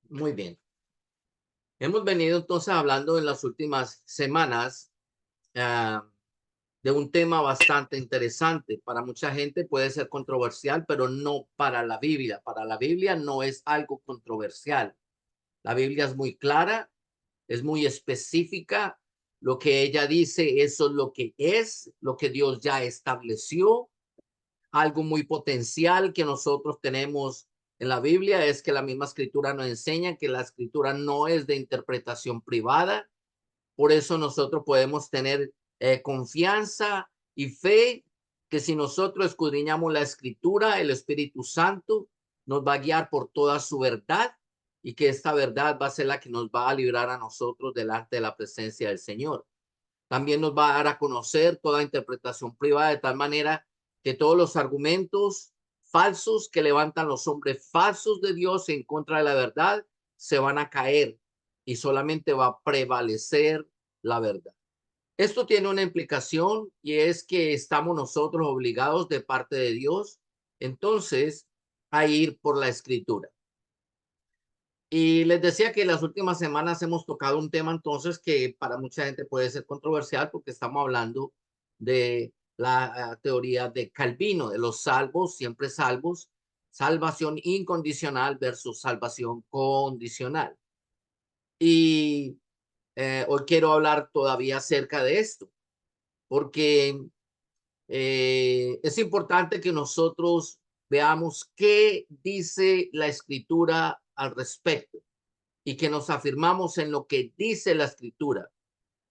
Muy bien. Hemos venido entonces hablando en las últimas semanas ah, de un tema bastante interesante. Para mucha gente puede ser controversial, pero no para la Biblia. Para la Biblia no es algo controversial. La Biblia es muy clara, es muy específica. Lo que ella dice, eso es lo que Dios ya estableció. Algo muy potencial que nosotros tenemos en la Biblia es que la misma escritura nos enseña que la escritura no es de interpretación privada. Por eso nosotros podemos tener confianza y fe que si nosotros escudriñamos la escritura, el Espíritu Santo nos va a guiar por toda su verdad y que esta verdad va a ser la que nos va a librar a nosotros delante de la presencia del Señor. También nos va a dar a conocer toda interpretación privada de tal manera que todos los argumentos falsos que levantan los hombres falsos de Dios en contra de la verdad se van a caer y solamente va a prevalecer la verdad. Esto tiene una implicación y es que estamos nosotros obligados de parte de Dios entonces a ir por la escritura. Y les decía que las últimas semanas hemos tocado un tema entonces que para mucha gente puede ser controversial porque estamos hablando de la teoría de Calvino, de los salvos, siempre salvos, salvación incondicional versus salvación condicional. Y hoy quiero hablar todavía acerca de esto, porque es importante que nosotros veamos qué dice la escritura al respecto y que nos afirmamos en lo que dice la escritura,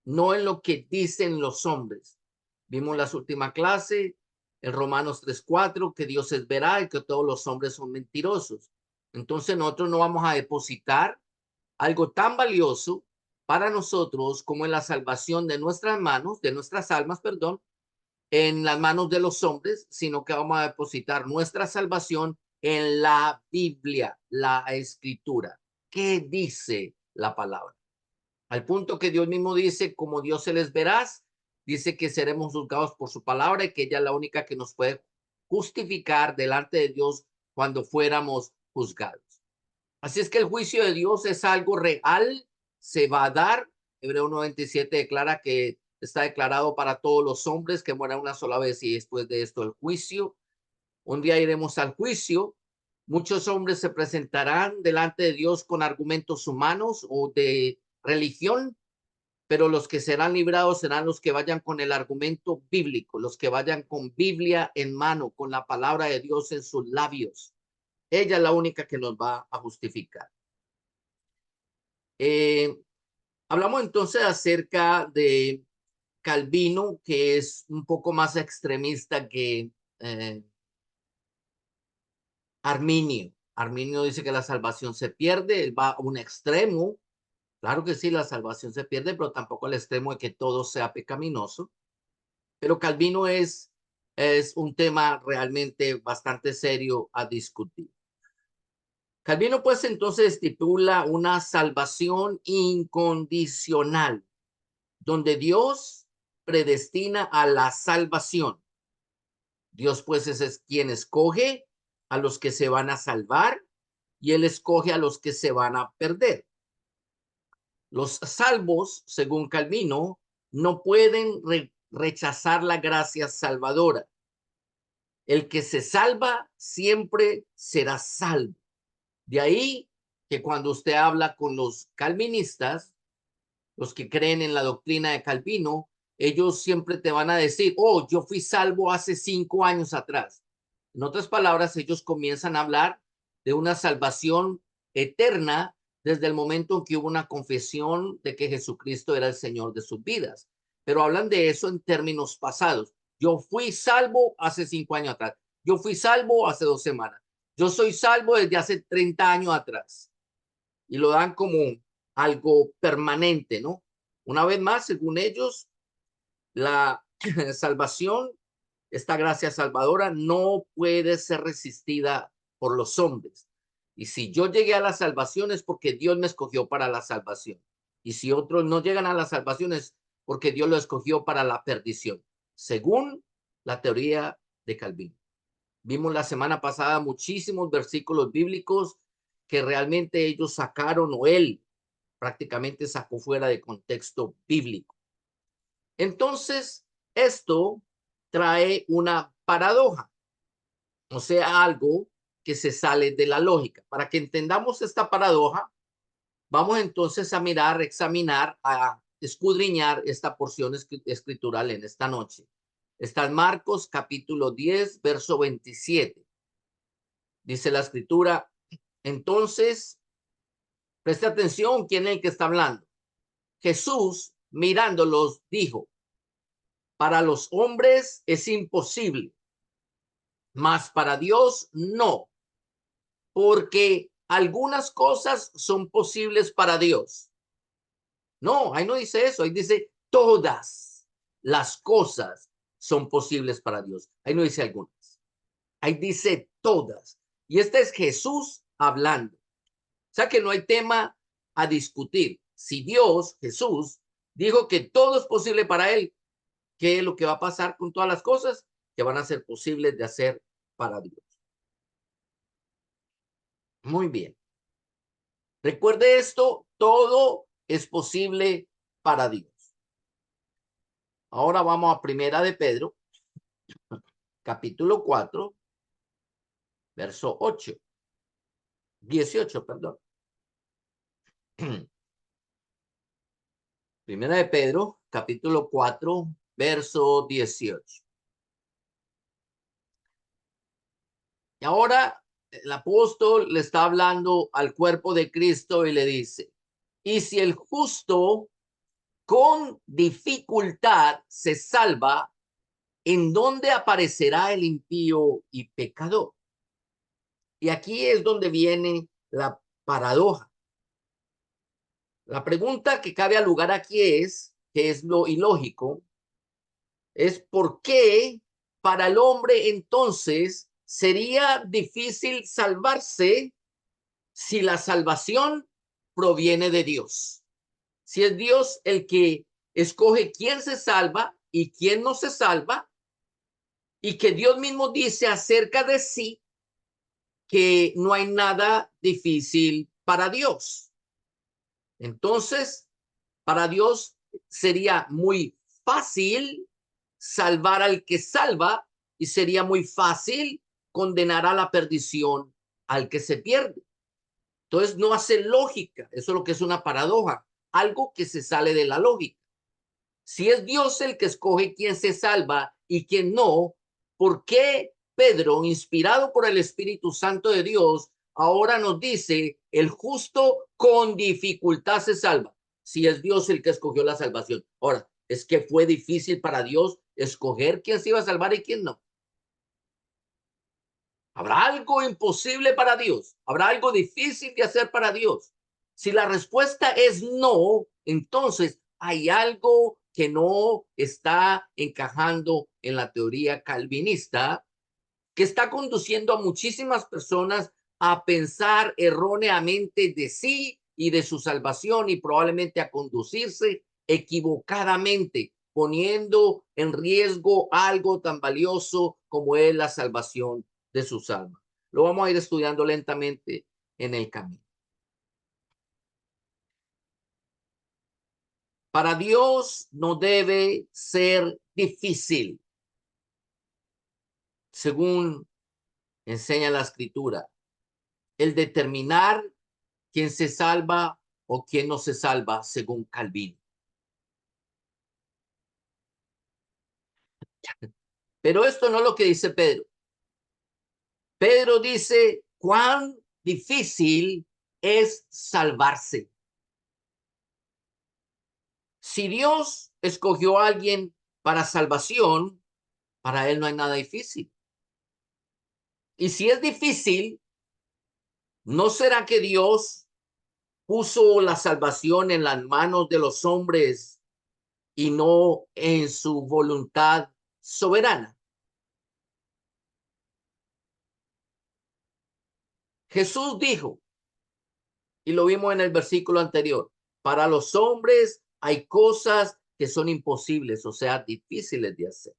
no en lo que dicen los hombres. Vimos las última clase en Romanos 3:4 que Dios es veraz y que todos los hombres son mentirosos. Entonces nosotros no vamos a depositar algo tan valioso para nosotros como es la salvación de nuestras manos, de nuestras almas, perdón, en las manos de los hombres, sino que vamos a depositar nuestra salvación en la Biblia, la escritura. ¿Qué dice la palabra? Al punto que Dios mismo dice, como Dios se les verás, dice que seremos juzgados por su palabra y que ella es la única que nos puede justificar delante de Dios cuando fuéramos juzgados. Así es que el juicio de Dios es algo real, se va a dar. Hebreo 97 declara que está declarado para todos los hombres que mueran una sola vez y después de esto el juicio. Un día iremos al juicio. Muchos hombres se presentarán delante de Dios con argumentos humanos o de religión, pero los que serán librados serán los que vayan con el argumento bíblico, los que vayan con Biblia en mano, con la palabra de Dios en sus labios. Ella es la única que nos va a justificar. Eh, Hablamos entonces acerca de Calvino, que es un poco más extremista que Arminio. Arminio dice que la salvación se pierde, él va a un extremo. Claro que sí, la salvación se pierde, pero tampoco al extremo de que todo sea pecaminoso. Pero Calvino es un tema realmente bastante serio a discutir. Calvino pues entonces estipula una salvación incondicional, donde Dios predestina a la salvación. Dios pues es quien escoge a los que se van a salvar y él escoge a los que se van a perder. Los salvos, según Calvino, no pueden rechazar la gracia salvadora. El que se salva siempre será salvo. De ahí que cuando usted habla con los calvinistas, los que creen en la doctrina de Calvino, ellos siempre te van a decir, oh, yo fui salvo hace 5 años atrás. En otras palabras, ellos comienzan a hablar de una salvación eterna desde el momento en que hubo una confesión de que Jesucristo era el Señor de sus vidas. Pero hablan de eso en términos pasados. Yo fui salvo hace 5 años atrás. Yo fui salvo hace 2 semanas. Yo soy salvo desde hace 30 años atrás. Y lo dan como algo permanente, ¿no? Una vez más, según ellos, la salvación, esta gracia salvadora, no puede ser resistida por los hombres. Y si yo llegué a la salvación es porque Dios me escogió para la salvación. Y si otros no llegan a la salvación es porque Dios lo escogió para la perdición, según la teoría de Calvino. Vimos la semana pasada muchísimos versículos bíblicos que realmente ellos sacaron o él prácticamente sacó fuera de contexto bíblico. Entonces, esto trae una paradoja, o sea, algo que se sale de la lógica. Para que entendamos esta paradoja, vamos entonces a mirar, examinar, a escudriñar esta porción escritural en esta noche. Está en Marcos capítulo 10, verso 27. Dice la escritura, entonces, preste atención, ¿quién es el que está hablando? Jesús, mirándolos, dijo, para los hombres es imposible, mas para Dios no, porque algunas cosas son posibles para Dios. No, ahí no dice eso, ahí dice todas las cosas son posibles para Dios. Ahí no dice algunas, ahí dice todas. Y este es Jesús hablando. O sea que no hay tema a discutir. Si Dios, Jesús, dijo que todo es posible para él, ¿qué es lo que va a pasar con todas las cosas que van a ser posibles de hacer para Dios? Muy bien. Recuerde esto, todo es posible para Dios. Ahora vamos a Primera de Pedro, capítulo 4, verso 8, 18, perdón. Primera de Pedro, capítulo 4, verso 18. Y ahora el apóstol le está hablando al cuerpo de Cristo y le dice, y si el justo con dificultad se salva, ¿en dónde aparecerá el impío y pecador? Y aquí es donde viene la paradoja. La pregunta que cabe al lugar aquí es, que es lo ilógico, es por qué para el hombre entonces sería difícil salvarse si la salvación proviene de Dios. Si es Dios el que escoge quién se salva y quién no se salva, y que Dios mismo dice acerca de sí que no hay nada difícil para Dios. Entonces, para Dios sería muy fácil salvar al que salva y sería muy fácil condenar a la perdición al que se pierde. Entonces, no hace lógica. Eso es lo que es una paradoja, algo que se sale de la lógica. Si es Dios el que escoge quién se salva y quién no, ¿por qué Pedro, inspirado por el Espíritu Santo de Dios, ahora nos dice, el justo con dificultad se salva? Si es Dios el que escogió la salvación. Ahora, es que fue difícil para Dios escoger quién se iba a salvar y quién no. ¿Habrá algo imposible para Dios? ¿Habrá algo difícil de hacer para Dios? Si la respuesta es no, entonces hay algo que no está encajando en la teoría calvinista, que está conduciendo a muchísimas personas a pensar erróneamente de sí y de su salvación y probablemente a conducirse equivocadamente, poniendo en riesgo algo tan valioso como es la salvación de sus almas. Lo vamos a ir estudiando lentamente en el camino. Para Dios no debe ser difícil, según enseña la escritura, el determinar quién se salva o quién no se salva, según Calvino. Pero esto no es lo que dice Pedro. Pedro dice cuán difícil es salvarse. Si Dios escogió a alguien para salvación, para él no hay nada difícil. Y si es difícil, ¿no será que Dios puso la salvación en las manos de los hombres y no en su voluntad soberana? Jesús dijo, y lo vimos en el versículo anterior, para los hombres hay cosas que son imposibles, o sea, difíciles de hacer.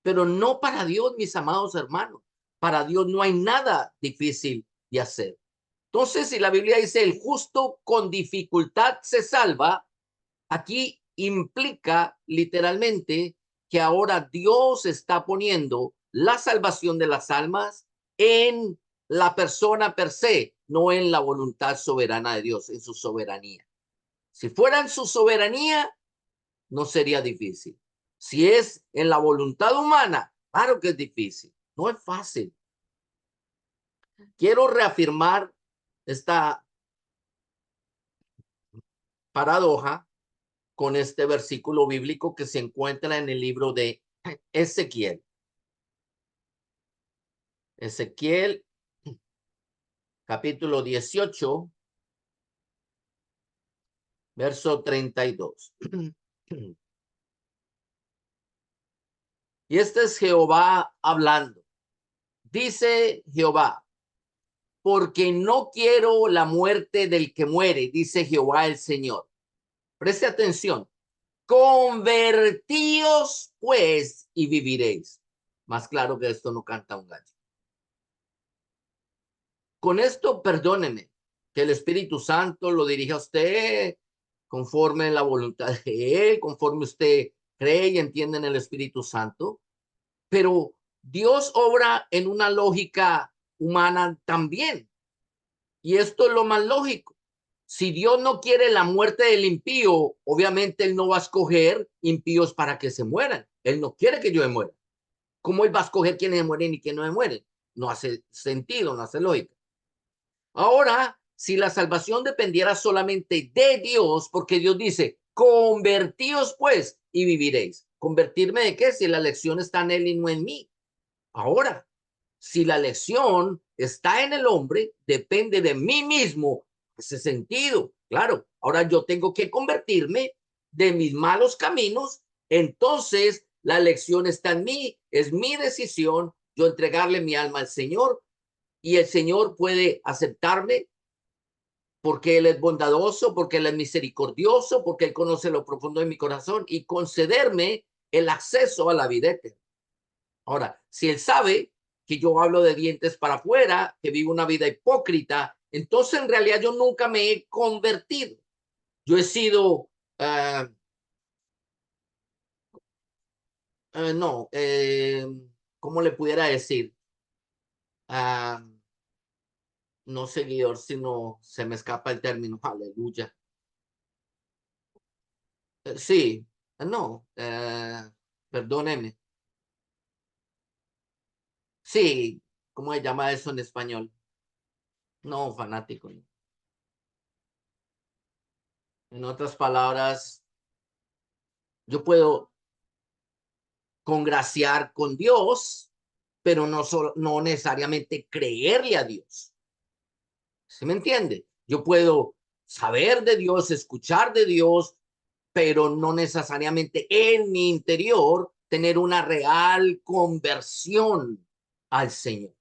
Pero no para Dios, mis amados hermanos. Para Dios no hay nada difícil de hacer. Entonces, si la Biblia dice el justo con dificultad se salva, aquí implica literalmente que ahora Dios está poniendo la salvación de las almas en la persona per se, no en la voluntad soberana de Dios, en su soberanía. Si fuera en su soberanía, no sería difícil. Si es en la voluntad humana, claro que es difícil. No es fácil. Quiero reafirmar esta paradoja con este versículo bíblico que se encuentra en el libro de Ezequiel. Ezequiel, capítulo 18, verso 32. Y este es Jehová hablando. Dice Jehová, porque no quiero la muerte del que muere, dice Jehová el Señor. Preste atención. Convertíos pues y viviréis. Más claro que esto no canta un gallo. Con esto, perdóneme, que el Espíritu Santo lo dirija a usted conforme en la voluntad de Él, conforme usted cree y entiende en el Espíritu Santo. Pero Dios obra en una lógica humana también. Y esto es lo más lógico. Si Dios no quiere la muerte del impío, obviamente Él no va a escoger impíos para que se mueran. Él no quiere que yo me muera. ¿Cómo Él va a escoger quiénes mueren y quiénes no mueren? No hace sentido, no hace lógica. Ahora, si la salvación dependiera solamente de Dios, porque Dios dice, convertíos pues y viviréis. ¿Convertirme de qué? Si la elección está en Él y no en mí. Ahora, si la elección está en el hombre, depende de mí mismo. Ese sentido, claro. Ahora yo tengo que convertirme de mis malos caminos. Entonces, la elección está en mí. Es mi decisión yo entregarle mi alma al Señor y el Señor puede aceptarme porque Él es bondadoso, porque Él es misericordioso, porque Él conoce lo profundo de mi corazón y concederme el acceso a la vida eterna. Ahora, si Él sabe que yo hablo de dientes para afuera, que vivo una vida hipócrita, entonces en realidad yo nunca me he convertido. Yo he sido, no, ¿cómo le pudiera decir? Uh, no seguidor, sino se me escapa el término, aleluya. Sí, no, perdóneme. Sí, ¿cómo se llama eso en español? No, fanático. No. En otras palabras, yo puedo congraciar con Dios, pero no necesariamente creerle a Dios. ¿Sí me entiende? Yo puedo saber de Dios, escuchar de Dios, pero no necesariamente en mi interior tener una real conversión al Señor.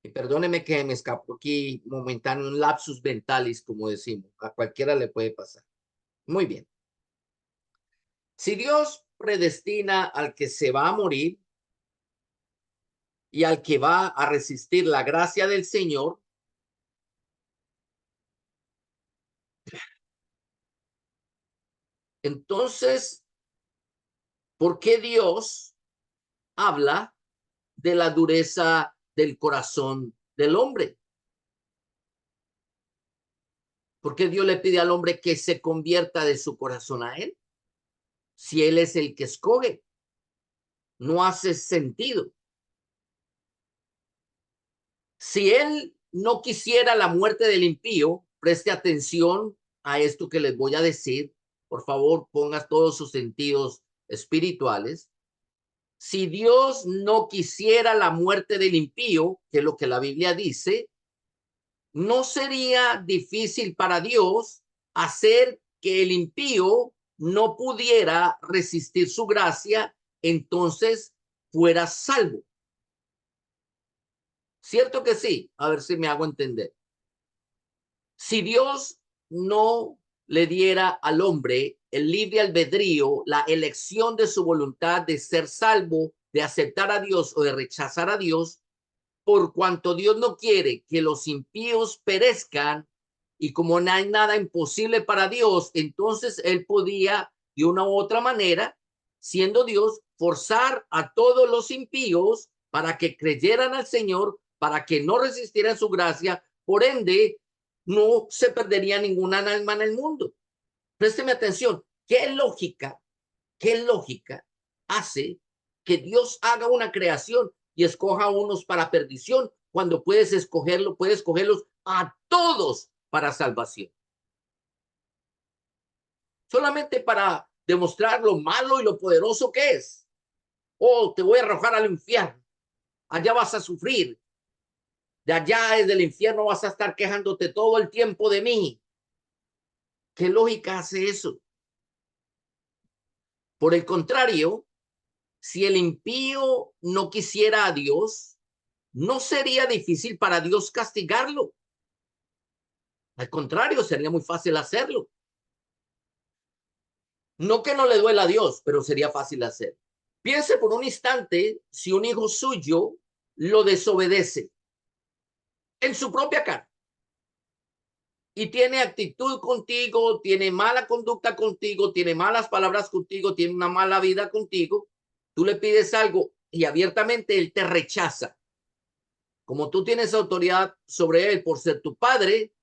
Y perdóneme que me escapó aquí momentáneo un lapsus mentalis, como decimos. A cualquiera le puede pasar. Muy bien. Si Dios predestina al que se va a morir y al que va a resistir la gracia del Señor, entonces, ¿por qué Dios habla de la dureza del corazón del hombre? ¿Por qué Dios le pide al hombre que se convierta de su corazón a Él? Si Él es el que escoge, no hace sentido. Si Él no quisiera la muerte del impío, preste atención a esto que les voy a decir. Por favor, ponga todos sus sentidos espirituales. Si Dios no quisiera la muerte del impío, que es lo que la Biblia dice, no sería difícil para Dios hacer que el impío no pudiera resistir su gracia, entonces fuera salvo. ¿Cierto que sí? A ver si me hago entender. Si Dios no le diera al hombre el libre albedrío, la elección de su voluntad de ser salvo, de aceptar a Dios o de rechazar a Dios, por cuanto Dios no quiere que los impíos perezcan, y como no hay nada imposible para Dios, entonces él podía, de una u otra manera, siendo Dios, forzar a todos los impíos para que creyeran al Señor, para que no resistieran su gracia. Por ende, no se perdería ninguna alma en el mundo. Présteme atención. Qué lógica hace que Dios haga una creación y escoja a unos para perdición cuando puedes escogerlos a todos para salvación? Solamente para demostrar lo malo y lo poderoso que es. Oh, te voy a arrojar al infierno. Allá vas a sufrir. De allá desde el infierno vas a estar quejándote todo el tiempo de mí. ¿Qué lógica hace eso? Por el contrario, si el impío no quisiera a Dios, no sería difícil para Dios castigarlo. Al contrario, sería muy fácil hacerlo. No que no le duela a Dios, pero sería fácil hacer. Piense por un instante si un hijo suyo lo desobedece en su propia cara y tiene actitud contigo, tiene mala conducta contigo, tiene malas palabras contigo, tiene una mala vida contigo. Tú le pides algo y abiertamente él te rechaza. Como tú tienes autoridad sobre él por ser tu padre,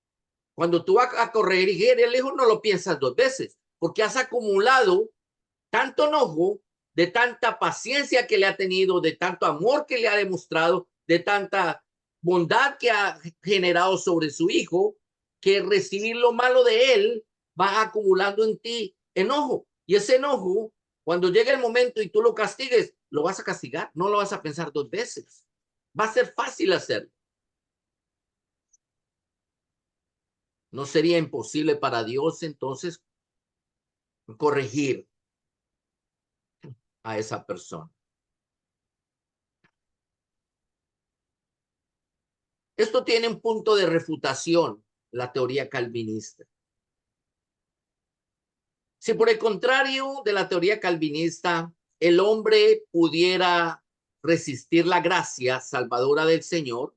cuando tú vas a corregir el hijo no lo piensas dos veces, porque has acumulado tanto enojo, de tanta paciencia que le ha tenido, de tanto amor que le ha demostrado, de tanta bondad que ha generado sobre su hijo, que recibir lo malo de él va acumulando en ti enojo. Y ese enojo, cuando llegue el momento y tú lo castigues, lo vas a castigar, no lo vas a pensar dos veces. Va a ser fácil hacerlo. No sería imposible para Dios entonces corregir a esa persona. Esto tiene un punto de refutación, la teoría calvinista. Si por el contrario de la teoría calvinista, el hombre pudiera resistir la gracia salvadora del Señor,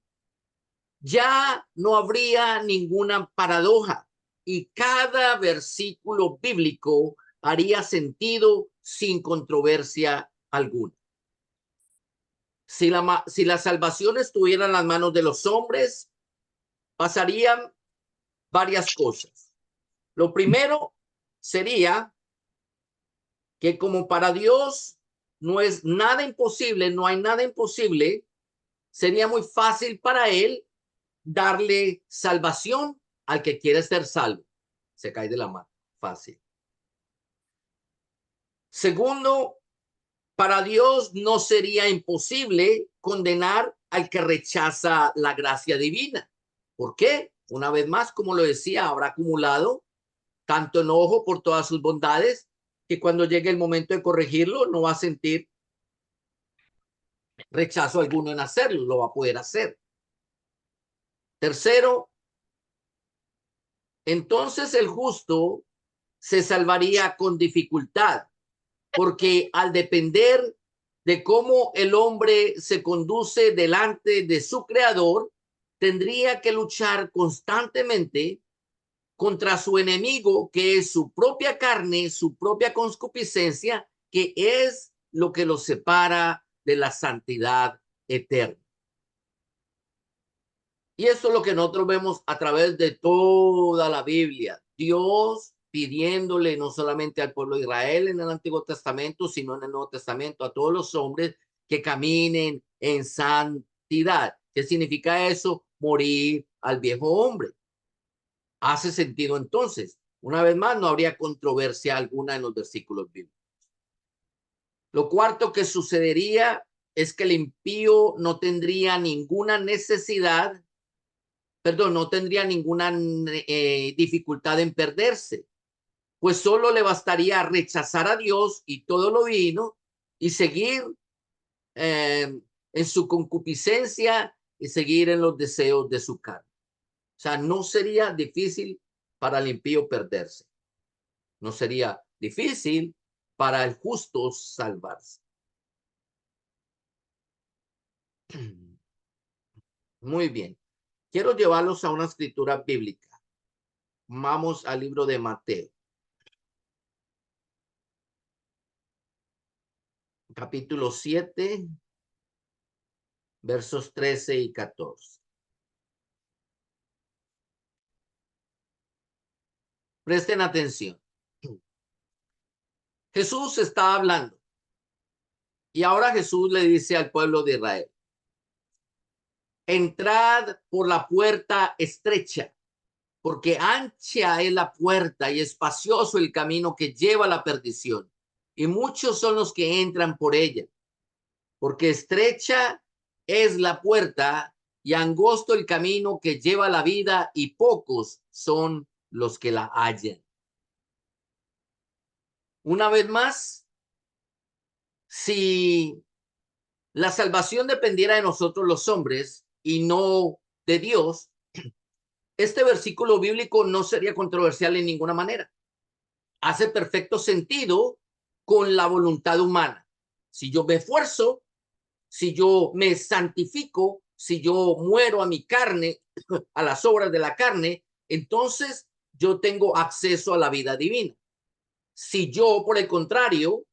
ya no habría ninguna paradoja y cada versículo bíblico haría sentido sin controversia alguna. Si la salvación estuviera en las manos de los hombres, pasarían varias cosas. Lo primero sería que como para Dios no es nada imposible, no hay nada imposible, sería muy fácil para él darle salvación al que quiere ser salvo. Se cae de la mano, fácil. Segundo, para Dios no sería imposible condenar al que rechaza la gracia divina. ¿Por qué? Una vez más, como lo decía, habrá acumulado tanto enojo por todas sus bondades que cuando llegue el momento de corregirlo no va a sentir rechazo alguno en hacerlo, lo va a poder hacer. Tercero, entonces el justo se salvaría con dificultad, porque al depender de cómo el hombre se conduce delante de su creador, tendría que luchar constantemente contra su enemigo, que es su propia carne, su propia concupiscencia, que es lo que lo separa de la santidad eterna. Y eso es lo que nosotros vemos a través de toda la Biblia. Dios pidiéndole no solamente al pueblo de Israel en el Antiguo Testamento, sino en el Nuevo Testamento a todos los hombres que caminen en santidad. ¿Qué significa eso? Morir al viejo hombre. Hace sentido entonces. Una vez más, no habría controversia alguna en los versículos bíblicos. Lo cuarto que sucedería es que el impío no tendría ninguna necesidad, perdón, no tendría ninguna dificultad en perderse, pues solo le bastaría rechazar a Dios y todo lo divino y seguir en su concupiscencia y seguir en los deseos de su carne. O sea, no sería difícil para el impío perderse. No sería difícil para el justo salvarse. Muy bien. Quiero llevarlos a una escritura bíblica. Vamos al libro de Mateo, capítulo 7, versos 13 y 14. Presten atención. Jesús está hablando y ahora Jesús le dice al pueblo de Israel: entrad por la puerta estrecha, porque ancha es la puerta y espacioso el camino que lleva a la perdición, y muchos son los que entran por ella, porque estrecha es la puerta y angosto el camino que lleva a la vida, y pocos son los que la hallan. Una vez más, si la salvación dependiera de nosotros los hombres y no de Dios, este versículo bíblico no sería controversial en ninguna manera. Hace perfecto sentido con la voluntad humana. Si yo me esfuerzo, si yo me santifico, si yo muero a mi carne, a las obras de la carne, entonces yo tengo acceso a la vida divina. Si yo, por el contrario,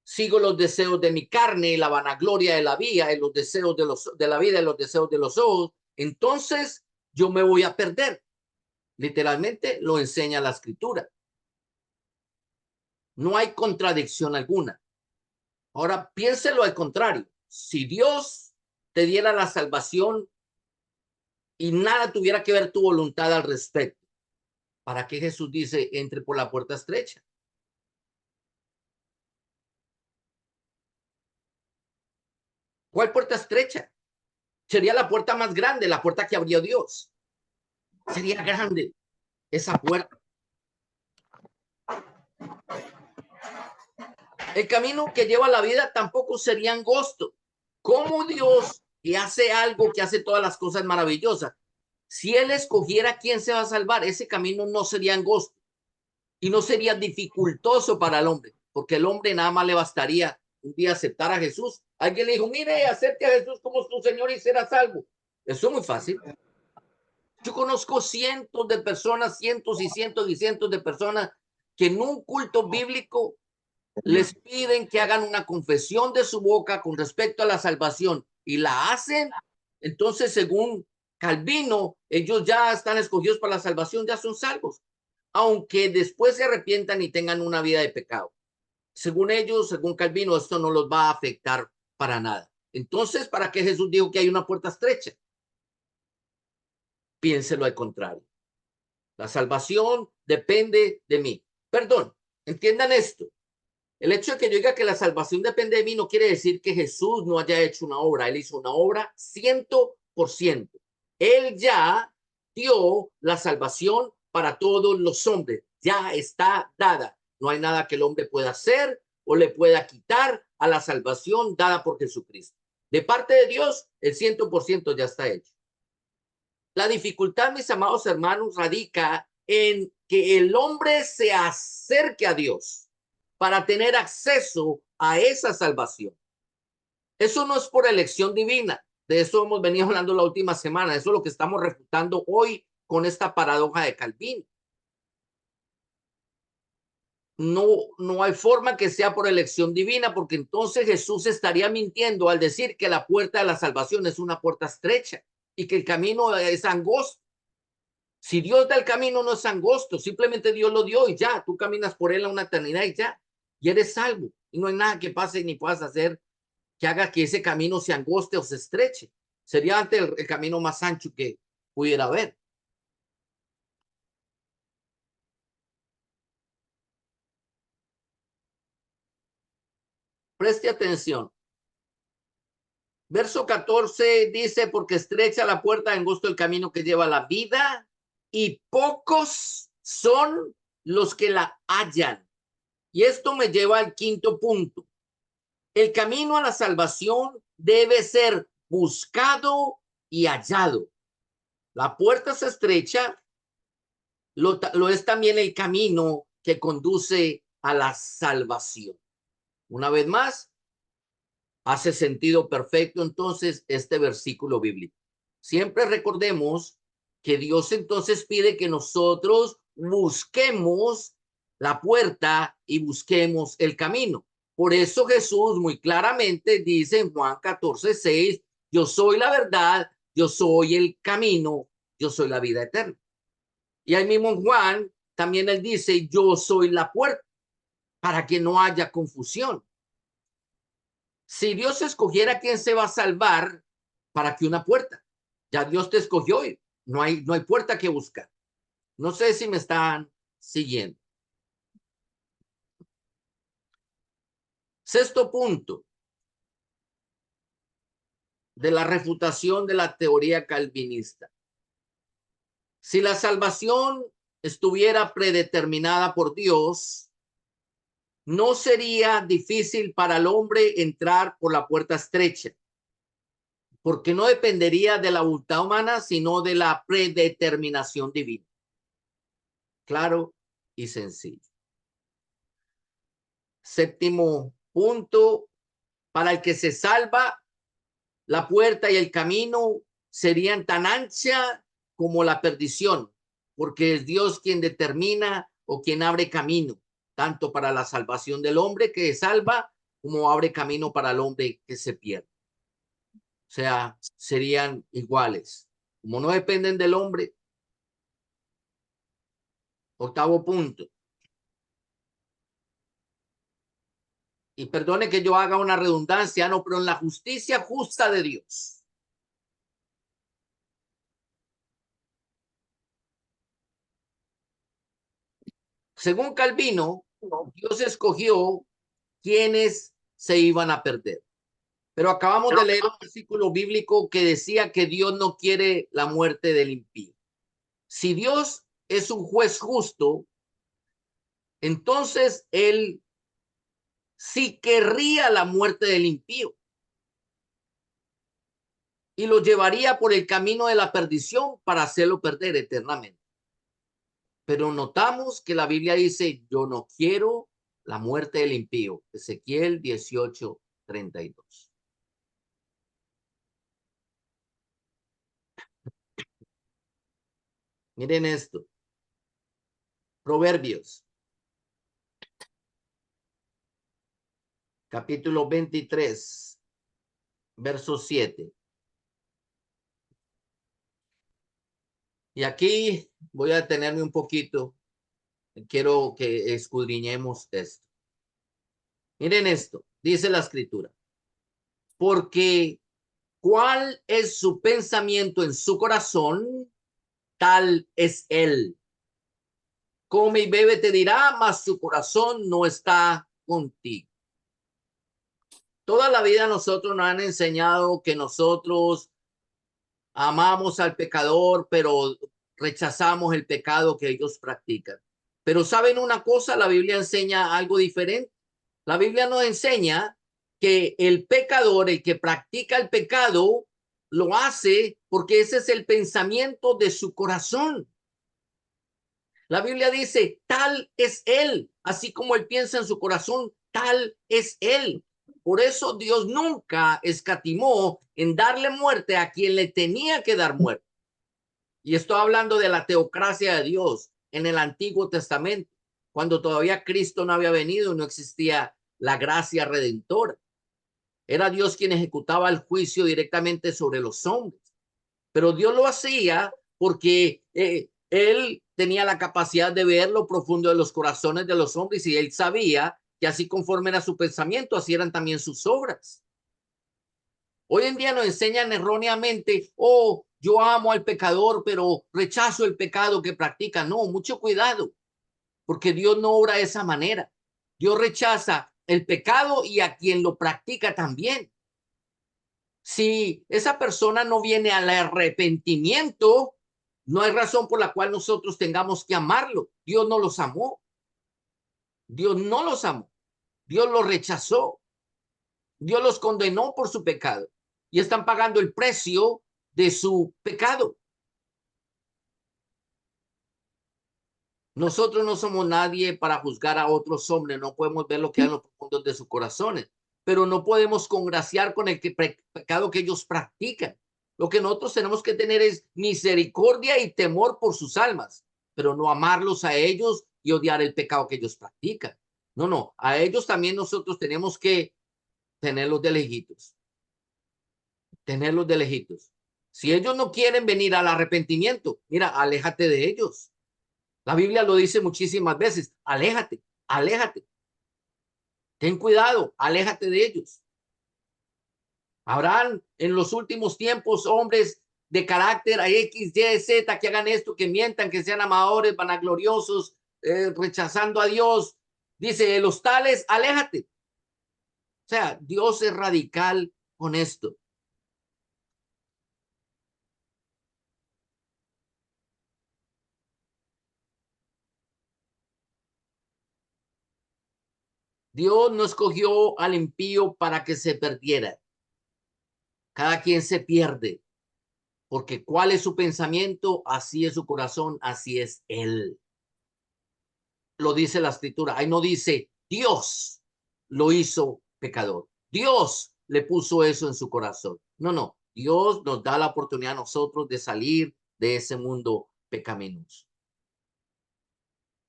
sigo los deseos de mi carne, la vanagloria de la vida, los deseos de la vida y los deseos de los ojos, entonces yo me voy a perder. Literalmente lo enseña la escritura. No hay contradicción alguna. Ahora piénselo al contrario. Si Dios te diera la salvación y nada tuviera que ver tu voluntad al respecto, ¿para qué Jesús dice entre por la puerta estrecha? ¿Cuál puerta estrecha? Sería la puerta más grande, la puerta que abrió Dios. Sería grande esa puerta. El camino que lleva a la vida tampoco sería angosto. ¿Cómo Dios, que hace algo, que hace todas las cosas maravillosas, si Él escogiera quién se va a salvar, ese camino no sería angosto y no sería dificultoso para el hombre, porque el hombre nada más le bastaría un día aceptar a Jesús. Alguien le dijo: mire, acepte a Jesús como su Señor y será salvo. Eso es muy fácil. Yo conozco cientos de personas, cientos y cientos y cientos de personas que en un culto bíblico les piden que hagan una confesión de su boca con respecto a la salvación y la hacen. Entonces, según Calvino, ellos ya están escogidos para la salvación, ya son salvos, aunque después se arrepientan y tengan una vida de pecado. Según ellos, según Calvino, esto no los va a afectar para nada. Entonces, ¿para qué Jesús dijo que hay una puerta estrecha? Piénselo al contrario. La salvación depende de mí. Perdón, entiendan esto. El hecho de que yo diga que la salvación depende de mí no quiere decir que Jesús no haya hecho una obra. Él hizo una obra 100%. Él ya dio la salvación para todos los hombres. Ya está dada. No hay nada que el hombre pueda hacer o le pueda quitar a la salvación dada por Jesucristo. De parte de Dios, el 100% ya está hecho. La dificultad, mis amados hermanos, radica en que el hombre se acerque a Dios para tener acceso a esa salvación. Eso no es por elección divina. De eso hemos venido hablando la última semana. Eso es lo que estamos refutando hoy con esta paradoja de Calvino. No hay forma que sea por elección divina, porque entonces Jesús estaría mintiendo al decir que la puerta de la salvación es una puerta estrecha y que el camino es angosto. Si Dios da el camino, no es angosto, simplemente Dios lo dio y ya, tú caminas por él a una eternidad y ya, y eres salvo. Y no hay nada que pase ni puedas hacer que haga que ese camino se angoste o se estreche. Sería antes el camino más ancho que pudiera haber. Preste atención. Verso 14 dice: porque estrecha la puerta, angosto el camino que lleva a la vida, y pocos son los que la hallan. Y esto me lleva al quinto punto. El camino a la salvación debe ser buscado y hallado. La puerta se estrecha, lo es también el camino que conduce a la salvación. Una vez más, hace sentido perfecto entonces este versículo bíblico. Siempre recordemos que Dios entonces pide que nosotros busquemos la puerta y busquemos el camino. Por eso Jesús muy claramente dice en Juan 14:6, yo soy la verdad, yo soy el camino, yo soy la vida eterna. Y ahí mismo en Juan también él dice, yo soy la puerta, para que no haya confusión. Si Dios escogiera quién se va a salvar, ¿para qué una puerta? Ya Dios te escogió y no hay puerta que buscar. No sé si me están siguiendo. Sexto punto de la refutación de la teoría calvinista. Si la salvación estuviera predeterminada por Dios, no sería difícil para el hombre entrar por la puerta estrecha, porque no dependería de la voluntad humana, sino de la predeterminación divina. Claro y sencillo. Séptimo punto, para el que se salva, la puerta y el camino serían tan ancha como la perdición, porque es Dios quien determina o quien abre camino, tanto para la salvación del hombre que salva, como abre camino para el hombre que se pierde. O sea, serían iguales. Como no dependen del hombre. Octavo punto. Y perdone que yo haga una redundancia, no, pero en la justicia justa de Dios. Según Calvino, Dios escogió quienes se iban a perder. Pero acabamos de leer un versículo bíblico que decía que Dios no quiere la muerte del impío. Si Dios es un juez justo, entonces él sí querría la muerte del impío y lo llevaría por el camino de la perdición para hacerlo perder eternamente. Pero notamos que la Biblia dice, yo no quiero la muerte del impío. Ezequiel 18:32. Miren esto. Proverbios, capítulo 23, verso 7. Y aquí voy a detenerme un poquito. Quiero que escudriñemos esto. Miren esto, dice la escritura. Porque cuál es su pensamiento en su corazón, tal es él. Come y bebe te dirá, mas su corazón no está contigo. Toda la vida nosotros nos han enseñado que nosotros amamos al pecador, pero rechazamos el pecado que ellos practican. Pero ¿saben una cosa? La Biblia enseña algo diferente. La Biblia nos enseña que el pecador, el que practica el pecado, lo hace porque ese es el pensamiento de su corazón. La Biblia dice, tal es él, así como él piensa en su corazón, tal es él. Por eso Dios nunca escatimó en darle muerte a quien le tenía que dar muerte. Y estoy hablando de la teocracia de Dios en el Antiguo Testamento, cuando todavía Cristo no había venido y no existía la gracia redentora. Era Dios quien ejecutaba el juicio directamente sobre los hombres. Pero Dios lo hacía porque él tenía la capacidad de ver lo profundo de los corazones de los hombres y él sabía que así conforme era su pensamiento, así eran también sus obras. Hoy en día nos enseñan erróneamente, oh, yo amo al pecador, pero rechazo el pecado que practica. No, mucho cuidado, porque Dios no obra de esa manera. Dios rechaza el pecado y a quien lo practica también. Si esa persona no viene al arrepentimiento, no hay razón por la cual nosotros tengamos que amarlo. Dios no los amó. Dios no los amó. Dios los rechazó. Dios los condenó por su pecado y están pagando el precio de su pecado. Nosotros no somos nadie para juzgar a otros hombres, no podemos ver lo que hay en los profundos de sus corazones, pero no podemos congraciar con el pecado que ellos practican. Lo que nosotros tenemos que tener es misericordia y temor por sus almas, pero no amarlos a ellos y odiar el pecado que ellos practican. No, no, a ellos también nosotros tenemos que tenerlos de lejitos, tenerlos de lejitos. Si ellos no quieren venir al arrepentimiento, mira, aléjate de ellos. La Biblia lo dice muchísimas veces, aléjate, aléjate. Ten cuidado, aléjate de ellos. Habrán en los últimos tiempos hombres de carácter X, Y, Z que hagan esto, que mientan, que sean amadores, vanagloriosos, rechazando a Dios. Dice, los tales, aléjate. O sea, Dios es radical con esto. Dios no escogió al impío para que se perdiera. Cada quien se pierde, porque cuál es su pensamiento, así es su corazón, así es él. Lo dice la escritura. Ahí no dice Dios lo hizo pecador. Dios le puso eso en su corazón. No, no. Dios nos da la oportunidad a nosotros de salir de ese mundo pecaminoso.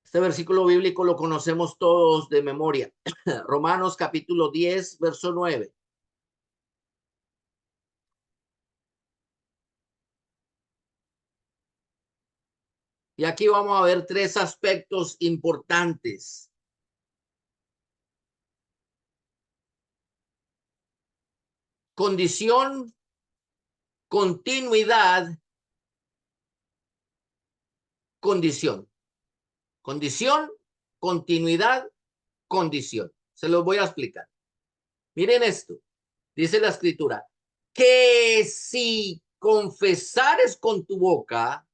Este versículo bíblico lo conocemos todos de memoria. Romanos capítulo 10, verso 9. Y aquí vamos a ver tres aspectos importantes. Condición, continuidad, condición. Condición, continuidad, condición. Se los voy a explicar. Miren esto. Dice la escritura, que si confesares con tu boca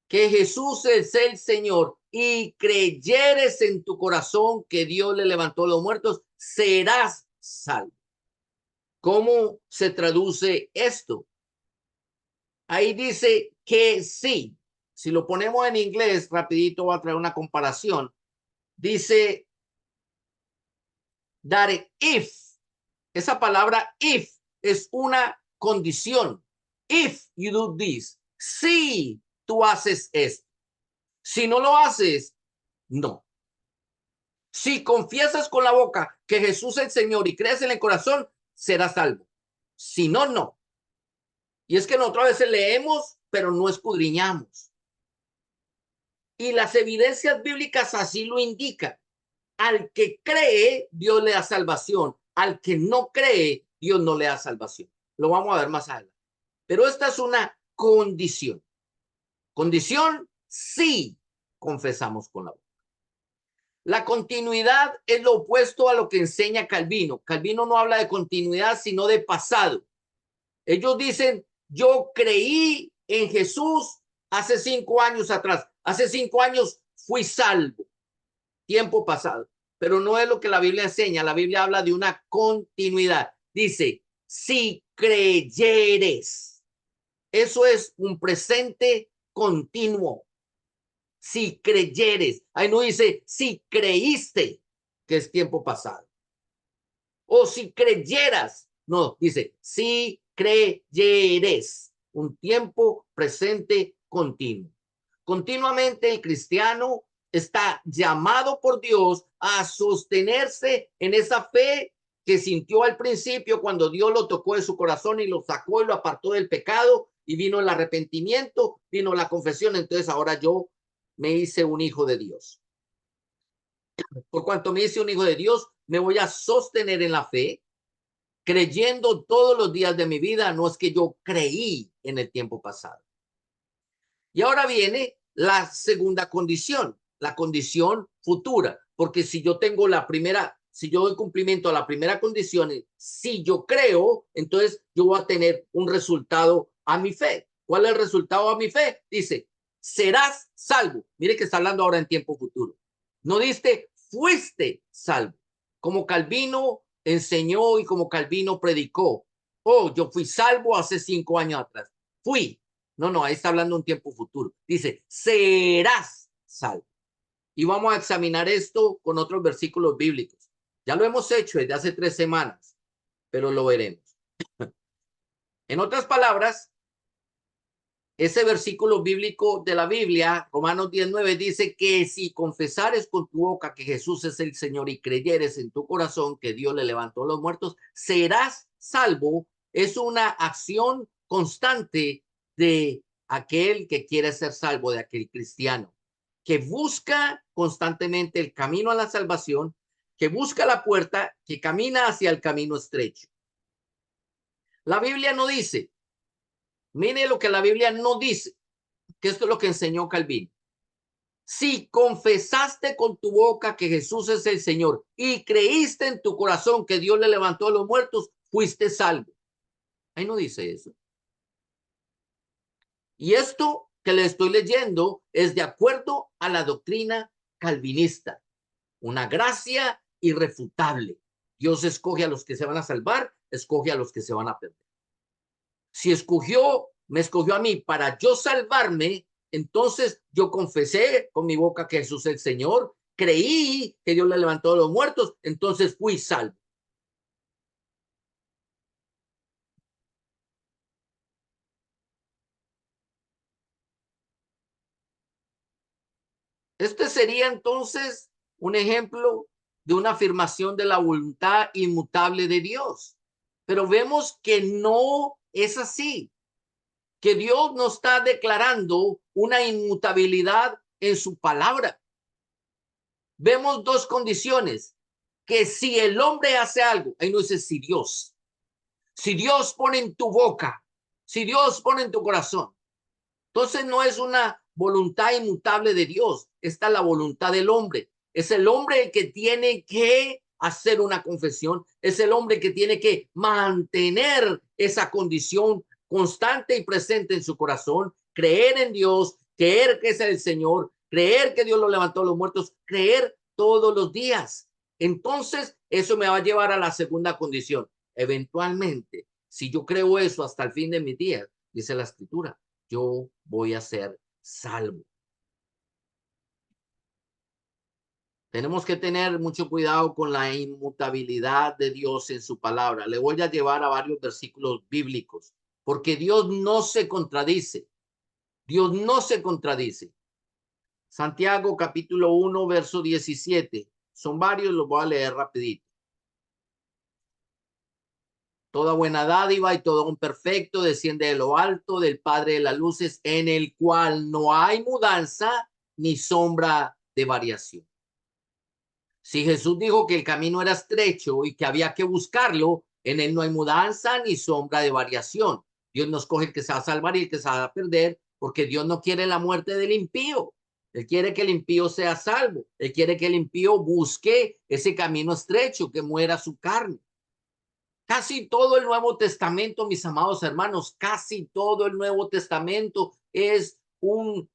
que Jesús es el Señor y creyeres en tu corazón que Dios le levantó a los muertos, serás salvo. ¿Cómo se traduce esto? Ahí dice que sí. Si lo ponemos en inglés, rapidito voy a traer una comparación. Dice that if, esa palabra if es una condición. If you do this, si tú haces esto. Si no lo haces, no. Si confiesas con la boca que Jesús es el Señor y crees en el corazón, serás salvo. Si no, no. Y es que nosotros a veces leemos, pero no escudriñamos. Y las evidencias bíblicas así lo indican. Al que cree, Dios le da salvación. Al que no cree, Dios no le da salvación. Lo vamos a ver más adelante. Pero esta es una condición. Condición si confesamos con la boca. La continuidad es lo opuesto a lo que enseña Calvino. Calvino no habla de continuidad, sino de pasado. Ellos dicen, yo creí en Jesús hace 5 años atrás. Hace 5 años fui salvo. Tiempo pasado. Pero no es lo que la Biblia enseña. La Biblia habla de una continuidad. Dice, si creyeres. Eso es un presente continuo. Si creyeres. Ahí no dice si creíste, que es tiempo pasado. O si creyeras. No, dice si creyeres. Un tiempo presente continuo. Continuamente el cristiano está llamado por Dios a sostenerse en esa fe que sintió al principio cuando Dios lo tocó en su corazón y lo sacó y lo apartó del pecado y vino el arrepentimiento, vino la confesión. Entonces ahora yo me hice un hijo de Dios. Por cuanto me hice un hijo de Dios, me voy a sostener en la fe, creyendo todos los días de mi vida. No es que yo creí en el tiempo pasado. Y ahora viene la segunda condición, la condición futura, porque si yo tengo la primera, si yo doy cumplimiento a la primera condición, si yo creo, entonces yo voy a tener un resultado a mi fe. ¿Cuál es el resultado a mi fe? Dice, serás salvo. Mire que está hablando ahora en tiempo futuro. No dice, fuiste salvo. Como Calvino enseñó y como Calvino predicó. Oh, yo fui salvo hace 5 años atrás. Fui. No, no, ahí está hablando un tiempo futuro. Dice, serás salvo. Y vamos a examinar esto con otros versículos bíblicos. Ya lo hemos hecho desde hace 3 semanas, pero lo veremos. En otras palabras, ese versículo bíblico de la Biblia, Romanos 19, dice que si confesares con tu boca que Jesús es el Señor y creyeres en tu corazón que Dios le levantó a los muertos, serás salvo. Es una acción constante de aquel que quiere ser salvo, de aquel cristiano, que busca constantemente el camino a la salvación, que busca la puerta, que camina hacia el camino estrecho. La Biblia no dice, mire lo que la Biblia no dice, que esto es lo que enseñó Calvino. Si confesaste con tu boca que Jesús es el Señor y creíste en tu corazón que Dios le levantó a los muertos, fuiste salvo. Ahí no dice eso. Y esto que le estoy leyendo es de acuerdo a la doctrina calvinista. Una gracia irrefutable. Dios escoge a los que se van a salvar, escoge a los que se van a perder. Si me escogió a mí para yo salvarme, entonces yo confesé con mi boca que Jesús es el Señor, creí que Dios le levantó a los muertos, entonces fui salvo. Este sería entonces un ejemplo de una afirmación de la voluntad inmutable de Dios. Pero vemos que no es así, que Dios no está declarando una inmutabilidad en su palabra. Vemos dos condiciones, que si el hombre hace algo, ahí no dice si Dios pone en tu boca, si Dios pone en tu corazón, entonces no es una voluntad inmutable de Dios, está la voluntad del hombre. Es el hombre el que tiene que hacer una confesión, es el hombre que tiene que mantener esa condición constante y presente en su corazón, creer en Dios, creer que es el Señor, creer que Dios lo levantó a los muertos, creer todos los días. Entonces, eso me va a llevar a la segunda condición. Eventualmente, si yo creo eso hasta el fin de mis días, dice la escritura, yo voy a ser salvo. Tenemos que tener mucho cuidado con la inmutabilidad de Dios en su palabra. Le voy a llevar a varios versículos bíblicos, porque Dios no se contradice. Dios no se contradice. Santiago capítulo 1, verso 17. Son varios, los voy a leer rapidito. Toda buena dádiva y todo un perfecto desciende de lo alto del Padre de las luces, en el cual no hay mudanza ni sombra de variación. Si Jesús dijo que el camino era estrecho y que había que buscarlo, en él no hay mudanza ni sombra de variación. Dios no escoge el que se va a salvar y el que se va a perder, porque Dios no quiere la muerte del impío. Él quiere que el impío sea salvo. Él quiere que el impío busque ese camino estrecho, que muera su carne. Casi todo el Nuevo Testamento, mis amados hermanos, casi todo el Nuevo Testamento es un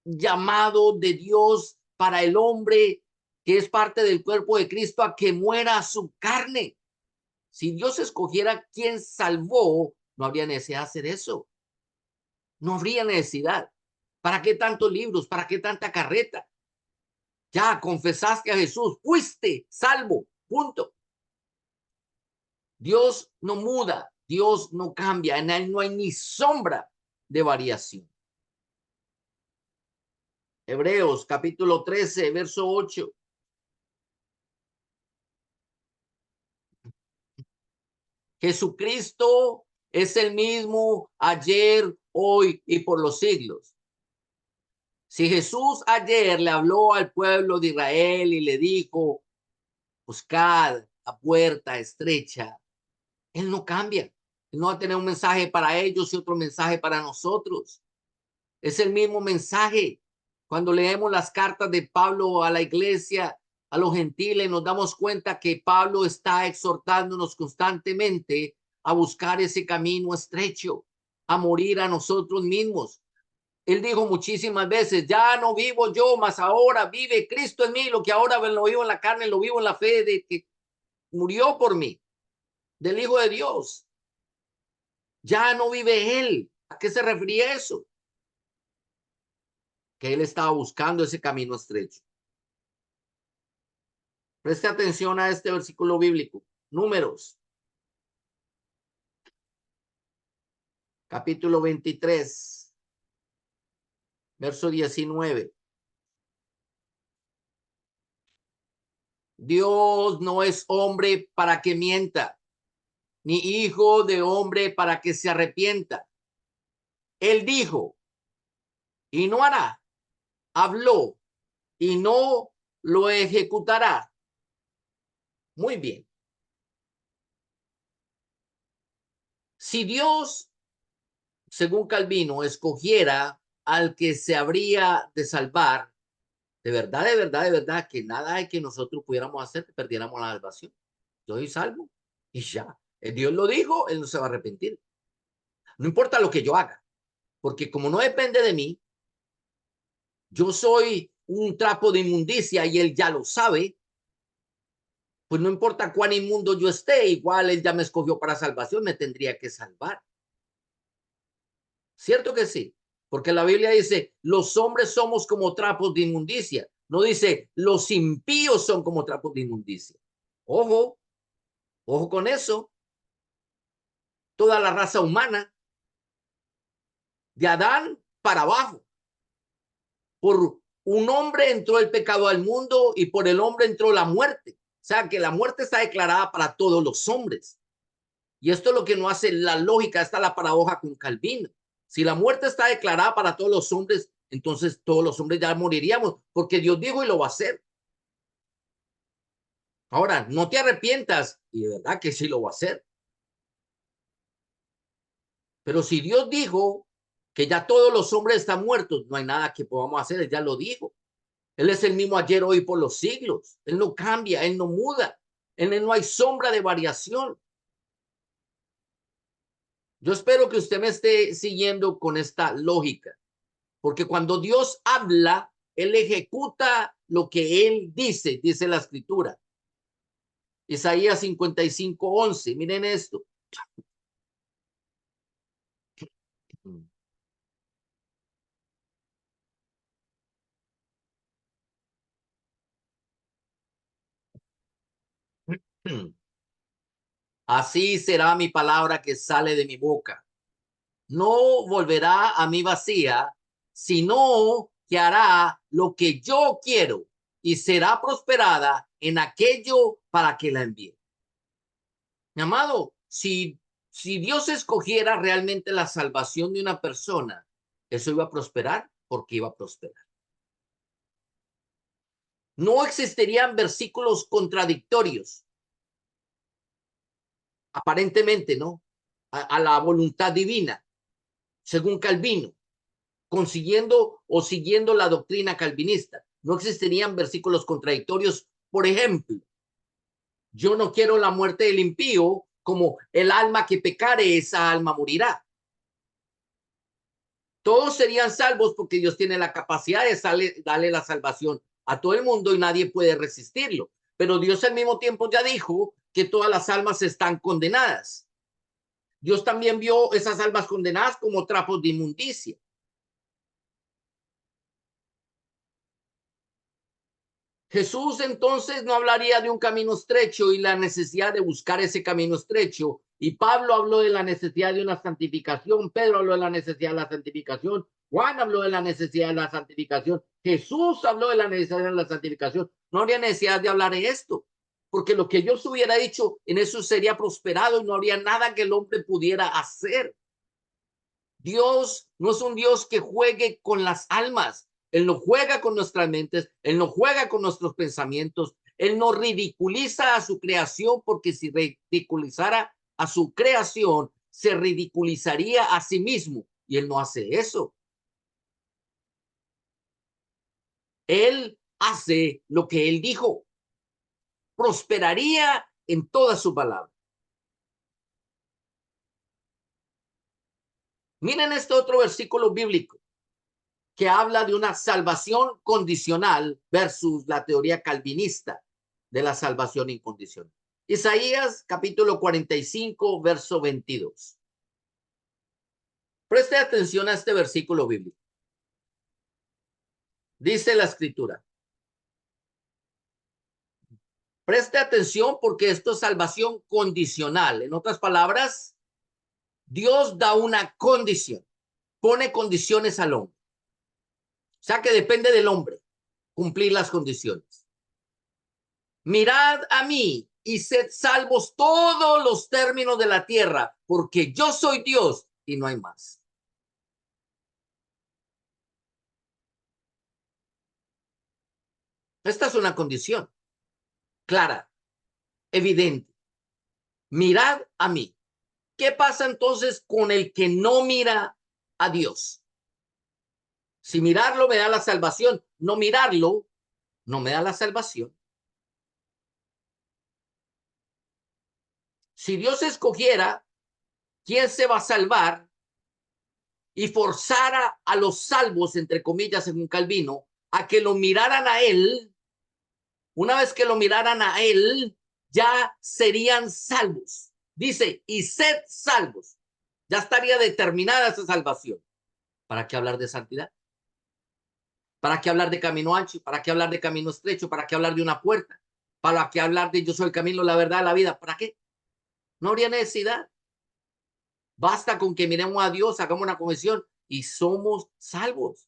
llamado de Dios para el hombre que es parte del cuerpo de Cristo a que muera su carne. Si Dios escogiera quién salvó, no habría necesidad de hacer eso. No habría necesidad. ¿Para qué tantos libros? ¿Para qué tanta carreta? Ya confesaste a Jesús, fuiste salvo, punto. Dios no muda, Dios no cambia, en él no hay ni sombra de variación. Hebreos capítulo 13, verso 8. Jesucristo es el mismo ayer, hoy y por los siglos. Si Jesús ayer le habló al pueblo de Israel y le dijo, buscad la puerta estrecha, él no cambia. Él no va a tener un mensaje para ellos y otro mensaje para nosotros. Es el mismo mensaje. Cuando leemos las cartas de Pablo a la iglesia, a los gentiles, nos damos cuenta que Pablo está exhortándonos constantemente a buscar ese camino estrecho, a morir a nosotros mismos. Él dijo muchísimas veces, ya no vivo yo, mas ahora vive Cristo en mí, lo que ahora lo vivo en la carne, lo vivo en la fe de que murió por mí, del Hijo de Dios. Ya no vive él. ¿A qué se refería eso? Que él estaba buscando ese camino estrecho. Preste atención a este versículo bíblico. Números capítulo 23, verso 19. Dios no es hombre para que mienta, ni hijo de hombre para que se arrepienta. Él dijo y no hará, habló y no lo ejecutará. Muy bien. Si Dios, según Calvino, escogiera al que se habría de salvar, de verdad, de verdad, de verdad, que nada hay que nosotros pudiéramos hacer que perdiéramos la salvación. Yo soy salvo y ya. Dios lo dijo, Él no se va a arrepentir. No importa lo que yo haga, porque como no depende de mí, yo soy un trapo de inmundicia y Él ya lo sabe, pues no importa cuán inmundo yo esté, igual Él ya me escogió para salvación, me tendría que salvar. ¿Cierto que sí? Porque la Biblia dice, los hombres somos como trapos de inmundicia. No dice, los impíos son como trapos de inmundicia. Ojo, ojo con eso. Toda la raza humana, de Adán para abajo. Por un hombre entró el pecado al mundo y por el hombre entró la muerte. O sea que la muerte está declarada para todos los hombres. Y esto es lo que no hace la lógica, está la paradoja con Calvino. Si la muerte está declarada para todos los hombres, entonces todos los hombres ya moriríamos, porque Dios dijo y lo va a hacer. Ahora, no te arrepientas, y de verdad que sí lo va a hacer. Pero si Dios dijo que ya todos los hombres están muertos, no hay nada que podamos hacer, Él ya lo dijo. Él es el mismo ayer, hoy, por los siglos. Él no cambia, Él no muda. En Él no hay sombra de variación. Yo espero que usted me esté siguiendo con esta lógica, porque cuando Dios habla, Él ejecuta lo que Él dice, dice la escritura. Isaías 55:11. Miren esto. Así será mi palabra que sale de mi boca. No volverá a mí vacía, sino que hará lo que yo quiero y será prosperada en aquello para que la envíe. Mi amado, si Dios escogiera realmente la salvación de una persona, eso iba a prosperar porque iba a prosperar. No existirían versículos contradictorios, aparentemente, ¿no? A la voluntad divina, según Calvino, consiguiendo o siguiendo la doctrina calvinista. No existirían versículos contradictorios. Por ejemplo, yo no quiero la muerte del impío, como el alma que pecare, esa alma morirá. Todos serían salvos porque Dios tiene la capacidad de darle la salvación a todo el mundo y nadie puede resistirlo. Pero Dios al mismo tiempo ya dijo que todas las almas están condenadas. Dios también vio esas almas condenadas como trapos de inmundicia. Jesús entonces no hablaría de un camino estrecho y la necesidad de buscar ese camino estrecho. Y Pablo habló de la necesidad de una santificación, Pedro habló de la necesidad de la santificación, Juan habló de la necesidad de la santificación, Jesús habló de la necesidad de la santificación. No habría necesidad de hablar de esto, porque lo que Dios hubiera dicho en eso sería prosperado y no habría nada que el hombre pudiera hacer. Dios no es un Dios que juegue con las almas. Él no juega con nuestras mentes, Él no juega con nuestros pensamientos, Él no ridiculiza a su creación, porque si ridiculizara a su creación, se ridiculizaría a sí mismo y Él no hace eso. Él hace lo que Él dijo, prosperaría en toda su palabra. Miren este otro versículo bíblico que habla de una salvación condicional versus la teoría calvinista de la salvación incondicional. Isaías capítulo 45, verso 22. Preste atención a este versículo bíblico. Dice la escritura. Preste atención porque esto es salvación condicional. En otras palabras, Dios da una condición, pone condiciones al hombre. O sea que depende del hombre cumplir las condiciones. Mirad a mí y sed salvos todos los términos de la tierra, porque yo soy Dios y no hay más. Esta es una condición clara, evidente. Mirad a mí. ¿Qué pasa entonces con el que no mira a Dios? Si mirarlo me da la salvación, no mirarlo no me da la salvación. Si Dios escogiera quién se va a salvar y forzara a los salvos, entre comillas, según Calvino, a que lo miraran a él, una vez que lo miraran a él, ya serían salvos. Dice, y sed salvos. Ya estaría determinada esa salvación. ¿Para qué hablar de santidad? ¿Para qué hablar de camino ancho? ¿Para qué hablar de camino estrecho? ¿Para qué hablar de una puerta? ¿Para qué hablar de yo soy el camino, la verdad, la vida? ¿Para qué? No habría necesidad. Basta con que miremos a Dios, hagamos una confesión y somos salvos.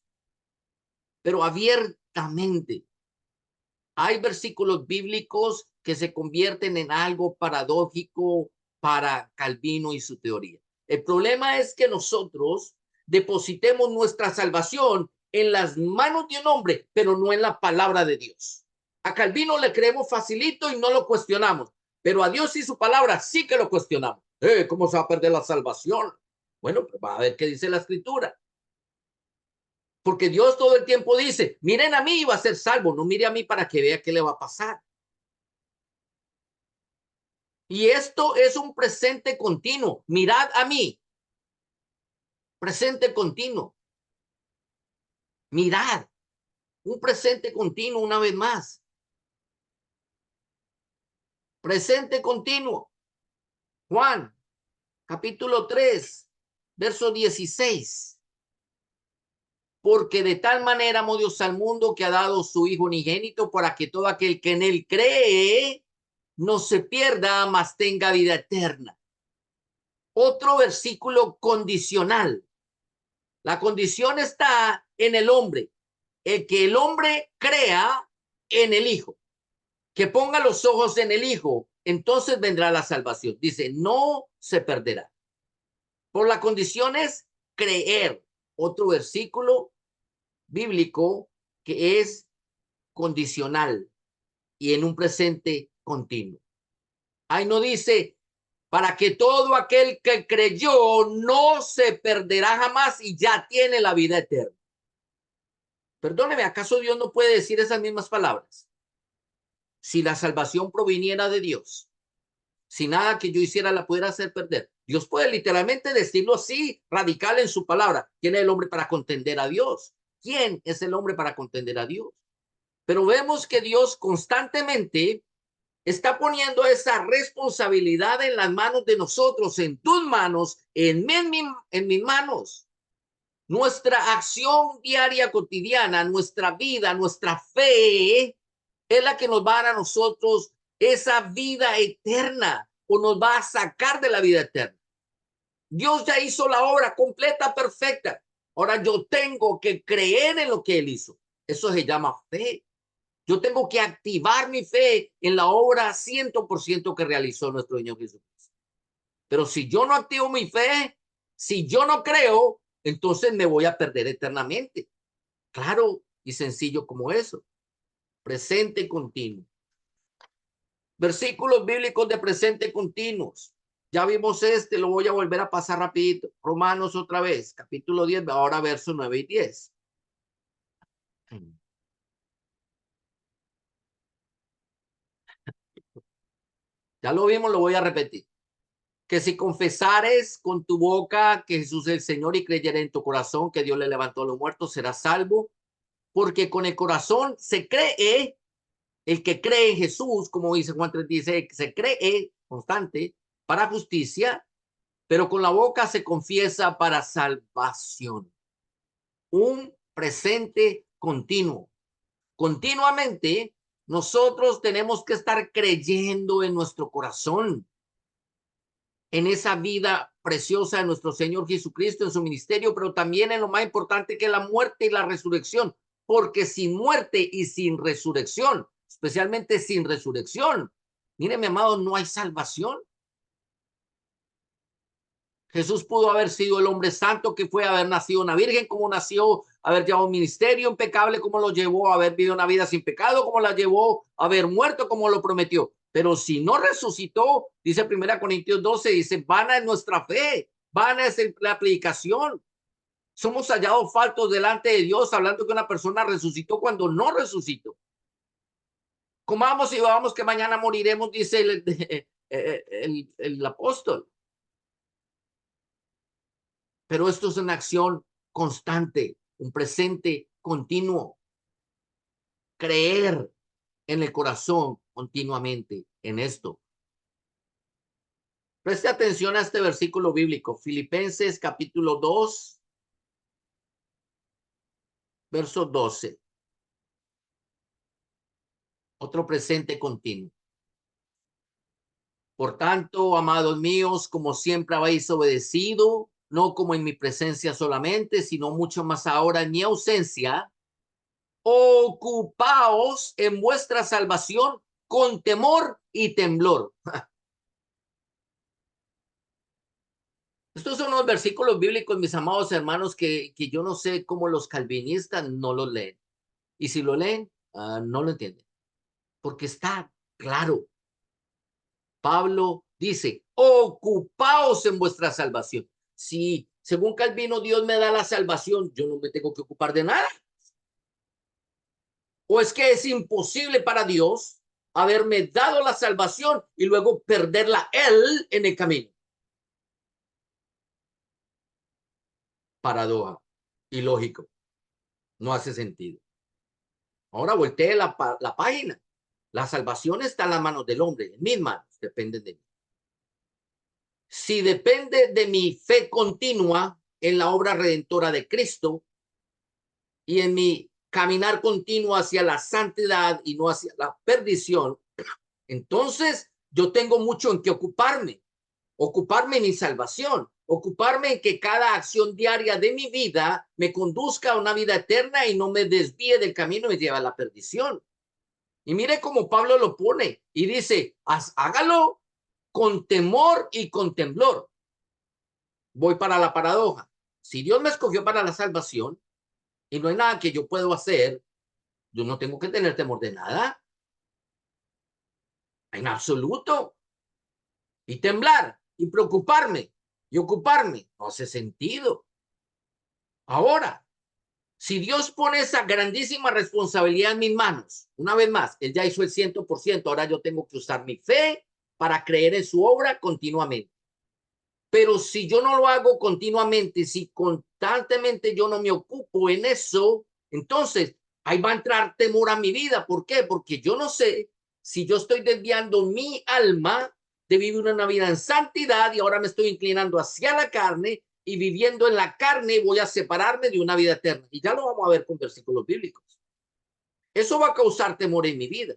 Pero abiertamente. Hay versículos bíblicos que se convierten en algo paradójico para Calvino y su teoría. El problema es que nosotros depositemos nuestra salvación en las manos de un hombre, pero no en la palabra de Dios. A Calvino le creemos facilito y no lo cuestionamos, pero a Dios y su palabra sí que lo cuestionamos. ¿Cómo se va a perder la salvación? Bueno, pues va a ver qué dice la escritura. Porque Dios todo el tiempo dice, miren a mí y va a ser salvo, no mire a mí para que vea qué le va a pasar. Y esto es un presente continuo. Mirad a mí. Presente continuo. Mirad. Un presente continuo una vez más. Presente continuo. Juan, capítulo 3, verso 16. Porque de tal manera amó Dios al mundo que ha dado su Hijo unigénito para que todo aquel que en él cree no se pierda, mas tenga vida eterna. Otro versículo condicional. La condición está en el hombre. El que el hombre crea en el Hijo, que ponga los ojos en el Hijo, entonces vendrá la salvación. Dice, no se perderá. Por la condición es creer. Otro versículo bíblico que es condicional y en un presente continuo. Ahí no dice, para que todo aquel que creyó no se perderá jamás y ya tiene la vida eterna. Perdóneme, ¿acaso Dios no puede decir esas mismas palabras? Si la salvación proviniera de Dios, si nada que yo hiciera la pudiera hacer perder. Dios puede literalmente decirlo así, radical en su palabra. ¿Quién es el hombre para contender a Dios? ¿Quién es el hombre para contender a Dios? Pero vemos que Dios constantemente está poniendo esa responsabilidad en las manos de nosotros, en tus manos, en mis manos. Nuestra acción diaria, cotidiana, nuestra vida, nuestra fe es la que nos va a dar a nosotros esa vida eterna o nos va a sacar de la vida eterna. Dios ya hizo la obra completa, perfecta. Ahora yo tengo que creer en lo que Él hizo. Eso se llama fe. Yo tengo que activar mi fe en la obra 100% que realizó nuestro Señor Jesucristo. Pero si yo no activo mi fe, si yo no creo, entonces me voy a perder eternamente. Claro y sencillo como eso. Presente continuo. Versículos bíblicos de presente continuos. Ya vimos lo voy a volver a pasar rapidito. Romanos otra vez, capítulo 10, ahora versos 9 y 10. Ya lo vimos, lo voy a repetir. Que si confesares con tu boca que Jesús es el Señor y creyeres en tu corazón que Dios le levantó a los muertos, serás salvo. Porque con el corazón se cree, el que cree en Jesús, como dice Juan 3, dice, se cree constante para justicia, pero con la boca se confiesa para salvación. Un presente continuo. Continuamente, nosotros tenemos que estar creyendo en nuestro corazón, en esa vida preciosa de nuestro Señor Jesucristo en su ministerio, pero también en lo más importante que es la muerte y la resurrección, porque sin muerte y sin resurrección, especialmente sin resurrección, mire, mi amado, no hay salvación. Jesús pudo haber sido el hombre santo que fue, haber nacido una virgen como nació, haber llevado un ministerio impecable como lo llevó, haber vivido una vida sin pecado como la llevó, haber muerto como lo prometió. Pero si no resucitó, dice 1 Corintios 12, dice, vana es nuestra fe, vana es la predicación. Somos hallados faltos delante de Dios hablando que una persona resucitó cuando no resucitó. Comamos y vamos que mañana moriremos, dice el apóstol. Pero esto es una acción constante, un presente continuo. Creer en el corazón continuamente en esto. Preste atención a este versículo bíblico, Filipenses capítulo 2, verso 12. Otro presente continuo. Por tanto, amados míos, como siempre habéis obedecido, no como en mi presencia solamente, sino mucho más ahora en mi ausencia, ocupaos en vuestra salvación con temor y temblor. Estos son unos versículos bíblicos, mis amados hermanos, que yo no sé cómo los calvinistas no los leen. Y si lo leen, no lo entienden. Porque está claro. Pablo dice, ocupaos en vuestra salvación. Si según Calvino Dios me da la salvación, yo no me tengo que ocupar de nada. ¿O es que es imposible para Dios haberme dado la salvación y luego perderla él en el camino? Paradoja. Ilógico. No hace sentido. Ahora voltee la página. La salvación está en las manos del hombre, en mis manos, depende de mí. Si depende de mi fe continua en la obra redentora de Cristo y en mi caminar continuo hacia la santidad y no hacia la perdición, entonces yo tengo mucho en qué ocuparme en mi salvación, ocuparme en que cada acción diaria de mi vida me conduzca a una vida eterna y no me desvíe del camino y me lleve a la perdición. Y mire cómo Pablo lo pone y dice, hágalo con temor y con temblor. Voy para la paradoja. Si Dios me escogió para la salvación y no hay nada que yo puedo hacer, yo no tengo que tener temor de nada, en absoluto. Y temblar y preocuparme y ocuparme, no hace sentido. Ahora, si Dios pone esa grandísima responsabilidad en mis manos, una vez más, Él ya hizo el 100%, ahora yo tengo que usar mi fe para creer en su obra continuamente. Pero si yo no lo hago continuamente, si constantemente yo no me ocupo en eso, entonces ahí va a entrar temor a mi vida. ¿Por qué? Porque yo no sé si yo estoy desviando mi alma de vivir una vida en santidad y ahora me estoy inclinando hacia la carne y viviendo en la carne voy a separarme de una vida eterna. Y ya lo vamos a ver con versículos bíblicos. Eso va a causar temor en mi vida.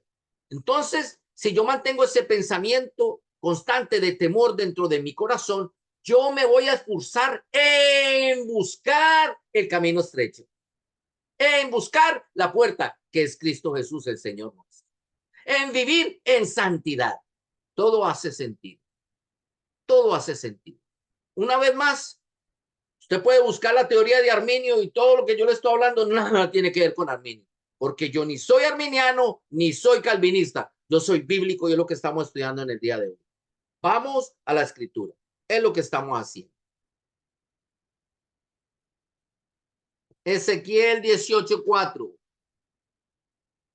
Entonces, si yo mantengo ese pensamiento constante de temor dentro de mi corazón, yo me voy a esforzar en buscar el camino estrecho, en buscar la puerta que es Cristo Jesús, el Señor nuestro, en vivir en santidad. Todo hace sentido. Todo hace sentido. Una vez más, usted puede buscar la teoría de Arminio y todo lo que yo le estoy hablando nada tiene que ver con Arminio, porque yo ni soy arminiano ni soy calvinista. Yo soy bíblico y es lo que estamos estudiando en el día de hoy. Vamos a la escritura. Es lo que estamos haciendo. Ezequiel 18:4.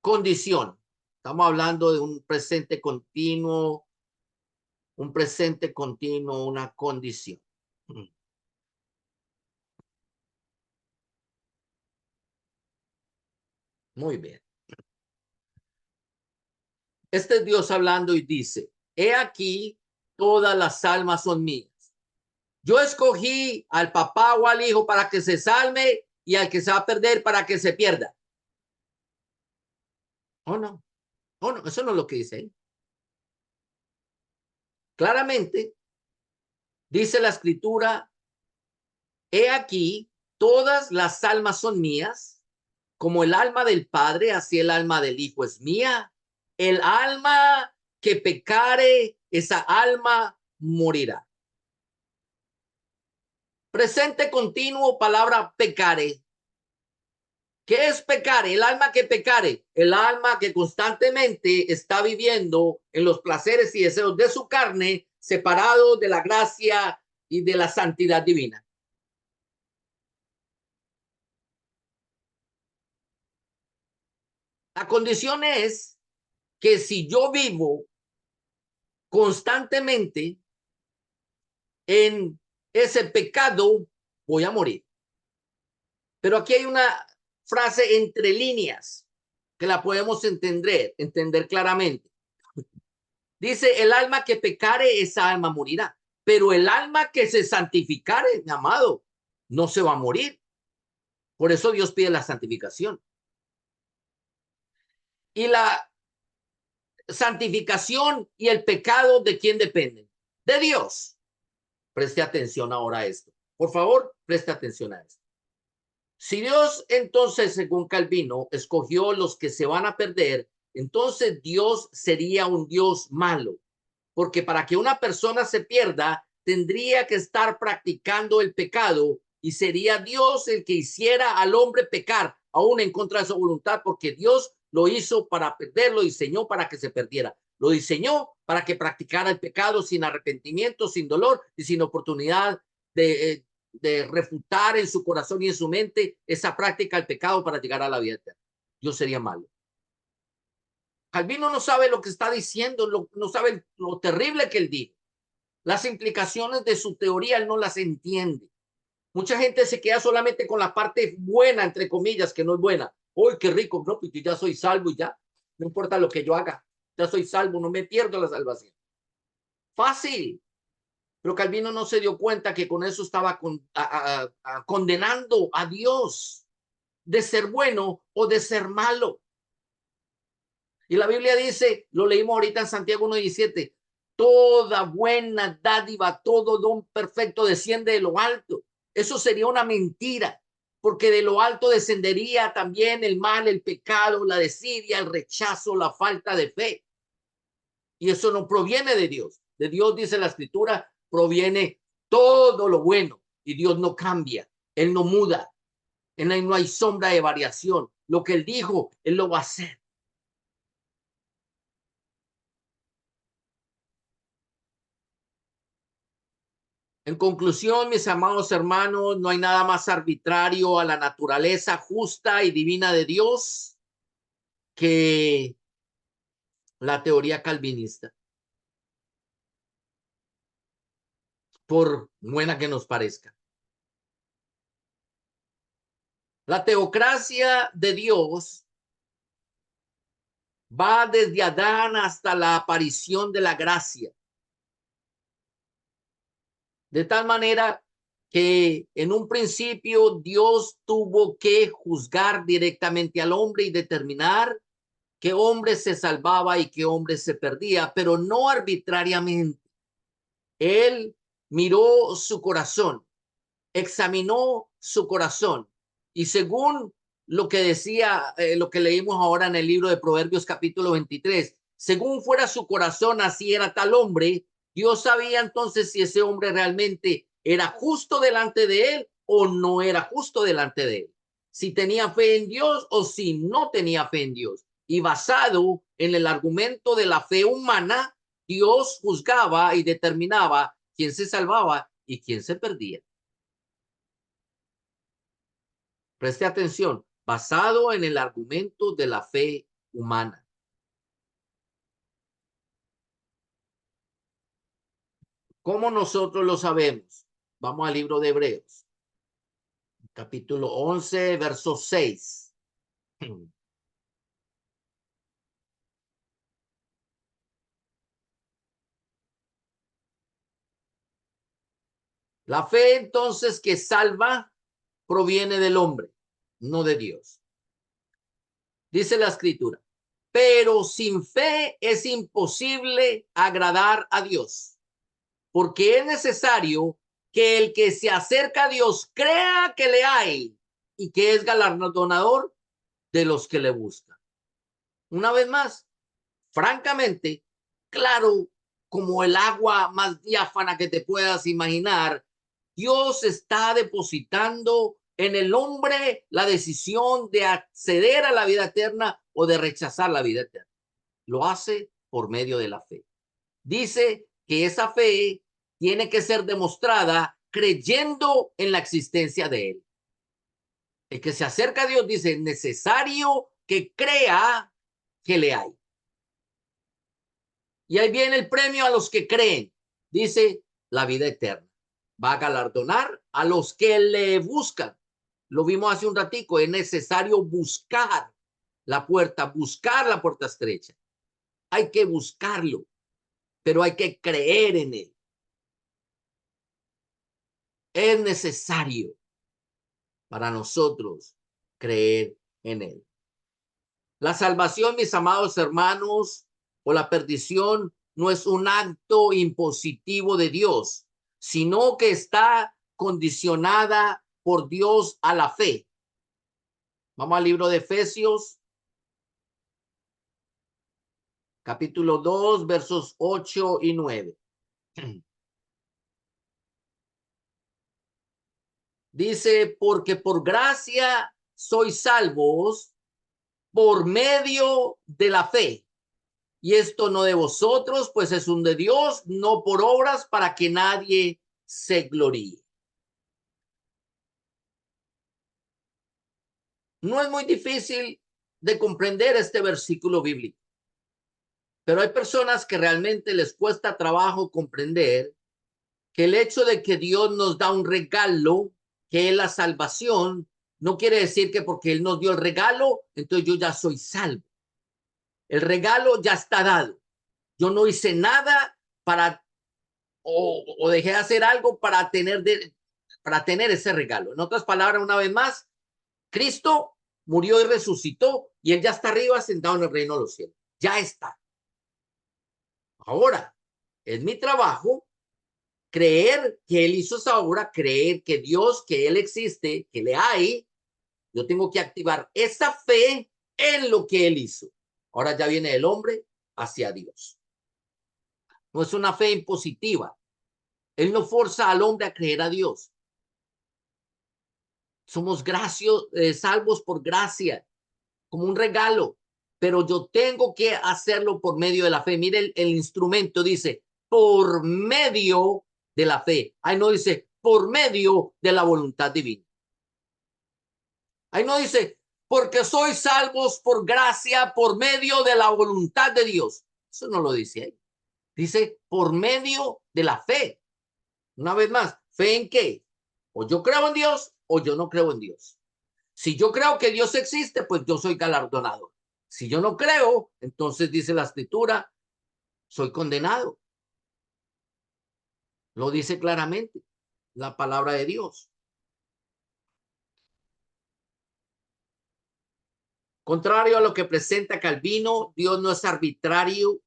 Condición. Estamos hablando de un presente continuo, una condición. Muy bien. Este es Dios hablando y dice, he aquí, todas las almas son mías. Yo escogí al papá o al hijo para que se salve y al que se va a perder para que se pierda. ¿O no? ¿O no? Eso no es lo que dice ahí. Claramente, Dice la escritura, he aquí, todas las almas son mías, como el alma del Padre, así el alma del Hijo es mía. El alma que pecare, esa alma morirá. Presente continuo, palabra pecare. ¿Qué es pecar? El alma que pecare, el alma que constantemente está viviendo en los placeres y deseos de su carne, separado de la gracia y de la santidad divina. La condición es que si yo vivo constantemente en ese pecado, voy a morir. Pero aquí hay una frase entre líneas que la podemos entender claramente. Dice, el alma que pecare, esa alma morirá. Pero el alma que se santificare, mi amado, no se va a morir. Por eso Dios pide la santificación. Y la santificación y el pecado, ¿de quién dependen? De Dios. Preste atención ahora a esto. Por favor, preste atención a esto. Si Dios entonces, según Calvino, escogió los que se van a perder, entonces Dios sería un Dios malo. Porque para que una persona se pierda, tendría que estar practicando el pecado y sería Dios el que hiciera al hombre pecar, aún en contra de su voluntad, porque Dios lo hizo para perder, lo diseñó para que se perdiera. Lo diseñó para que practicara el pecado sin arrepentimiento, sin dolor y sin oportunidad de refutar en su corazón y en su mente esa práctica del pecado para llegar a la vida eterna. Dios sería malo. Calvino no sabe lo que está diciendo, no sabe lo terrible que él dijo. Las implicaciones de su teoría él no las entiende. Mucha gente se queda solamente con la parte buena, entre comillas, que no es buena. ¡Uy, qué rico! No, pues yo ya soy salvo y ya. No importa lo que yo haga. Ya soy salvo, no me pierdo la salvación. Fácil. Pero Calvino no se dio cuenta que con eso estaba condenando a Dios de ser bueno o de ser malo. Y la Biblia dice, lo leímos ahorita en Santiago 1:17, toda buena dádiva, todo don perfecto desciende de lo alto. Eso sería una mentira, porque de lo alto descendería también el mal, el pecado, la desidia, el rechazo, la falta de fe. Y eso no proviene de Dios. De Dios, dice la Escritura, proviene todo lo bueno. Y Dios no cambia, Él no muda, en Él no hay sombra de variación. Lo que Él dijo, Él lo va a hacer. En conclusión, mis amados hermanos, no hay nada más arbitrario a la naturaleza justa y divina de Dios que la teoría calvinista, por buena que nos parezca. La teocracia de Dios va desde Adán hasta la aparición de la gracia. De tal manera que en un principio Dios tuvo que juzgar directamente al hombre y determinar qué hombre se salvaba y qué hombre se perdía, pero no arbitrariamente. Él miró su corazón, examinó su corazón y según lo que decía, lo que leímos ahora en el libro de Proverbios capítulo 23, según fuera su corazón, así era tal hombre. Dios sabía entonces si ese hombre realmente era justo delante de él o no era justo delante de él, si tenía fe en Dios o si no tenía fe en Dios. Y basado en el argumento de la fe humana, Dios juzgaba y determinaba quién se salvaba y quién se perdía. Preste atención, basado en el argumento de la fe humana. ¿Cómo nosotros lo sabemos? Vamos al libro de Hebreos, capítulo 11, verso 6. La fe entonces que salva proviene del hombre, no de Dios. Dice la escritura, pero sin fe es imposible agradar a Dios. porque es necesario que el que se acerca a Dios crea que le hay y que es galardonador de los que le buscan. Una vez más, francamente, claro, como el agua más diáfana que te puedas imaginar, Dios está depositando en el hombre la decisión de acceder a la vida eterna o de rechazar la vida eterna. Lo hace por medio de la fe. Dice que esa fe tiene que ser demostrada creyendo en la existencia de Él. El que se acerca a Dios dice, es necesario que crea que le hay. Y ahí viene el premio a los que creen. Dice la vida eterna. Va a galardonar a los que le buscan. Lo vimos hace un ratico. Es necesario buscar la puerta estrecha. Hay que buscarlo, pero hay que creer en él. Es necesario para nosotros creer en él. La salvación, mis amados hermanos, o la perdición no es un acto impositivo de Dios, sino que está condicionada por Dios a la fe. Vamos al libro de Efesios, capítulo 2, versos 8 y 9. Dice, porque por gracia sois salvos por medio de la fe. Y esto no de vosotros, pues es un de Dios, no por obras para que nadie se gloríe. No es muy difícil de comprender este versículo bíblico, pero hay personas que realmente les cuesta trabajo comprender que el hecho de que Dios nos da un regalo, que es la salvación, no quiere decir que porque Él nos dio el regalo, entonces yo ya soy salvo. El regalo ya está dado. Yo no hice nada para o dejé de hacer algo para tener ese regalo. En otras palabras, una vez más, Cristo murió y resucitó y Él ya está arriba sentado en el reino de los cielos. Ya está. Ahora, es mi trabajo creer que Él hizo esa obra, creer que Dios, que Él existe, que le hay. Yo tengo que activar esa fe en lo que Él hizo. Ahora ya viene el hombre hacia Dios. No es una fe impositiva. Él no forza al hombre a creer a Dios. Somos salvos por gracia, como un regalo, pero yo tengo que hacerlo por medio de la fe. Mire, el instrumento dice, por medio de la fe. Ahí no dice, por medio de la voluntad divina. Ahí no dice, porque sois salvos por gracia, por medio de la voluntad de Dios. Eso no lo dice ahí. Dice, por medio de la fe. Una vez más, ¿fe en qué? O yo creo en Dios o yo no creo en Dios. Si yo creo que Dios existe, pues yo soy galardonado. Si yo no creo, entonces dice la escritura, soy condenado. Lo dice claramente la palabra de Dios. Contrario a lo que presenta Calvino, Dios no es arbitrario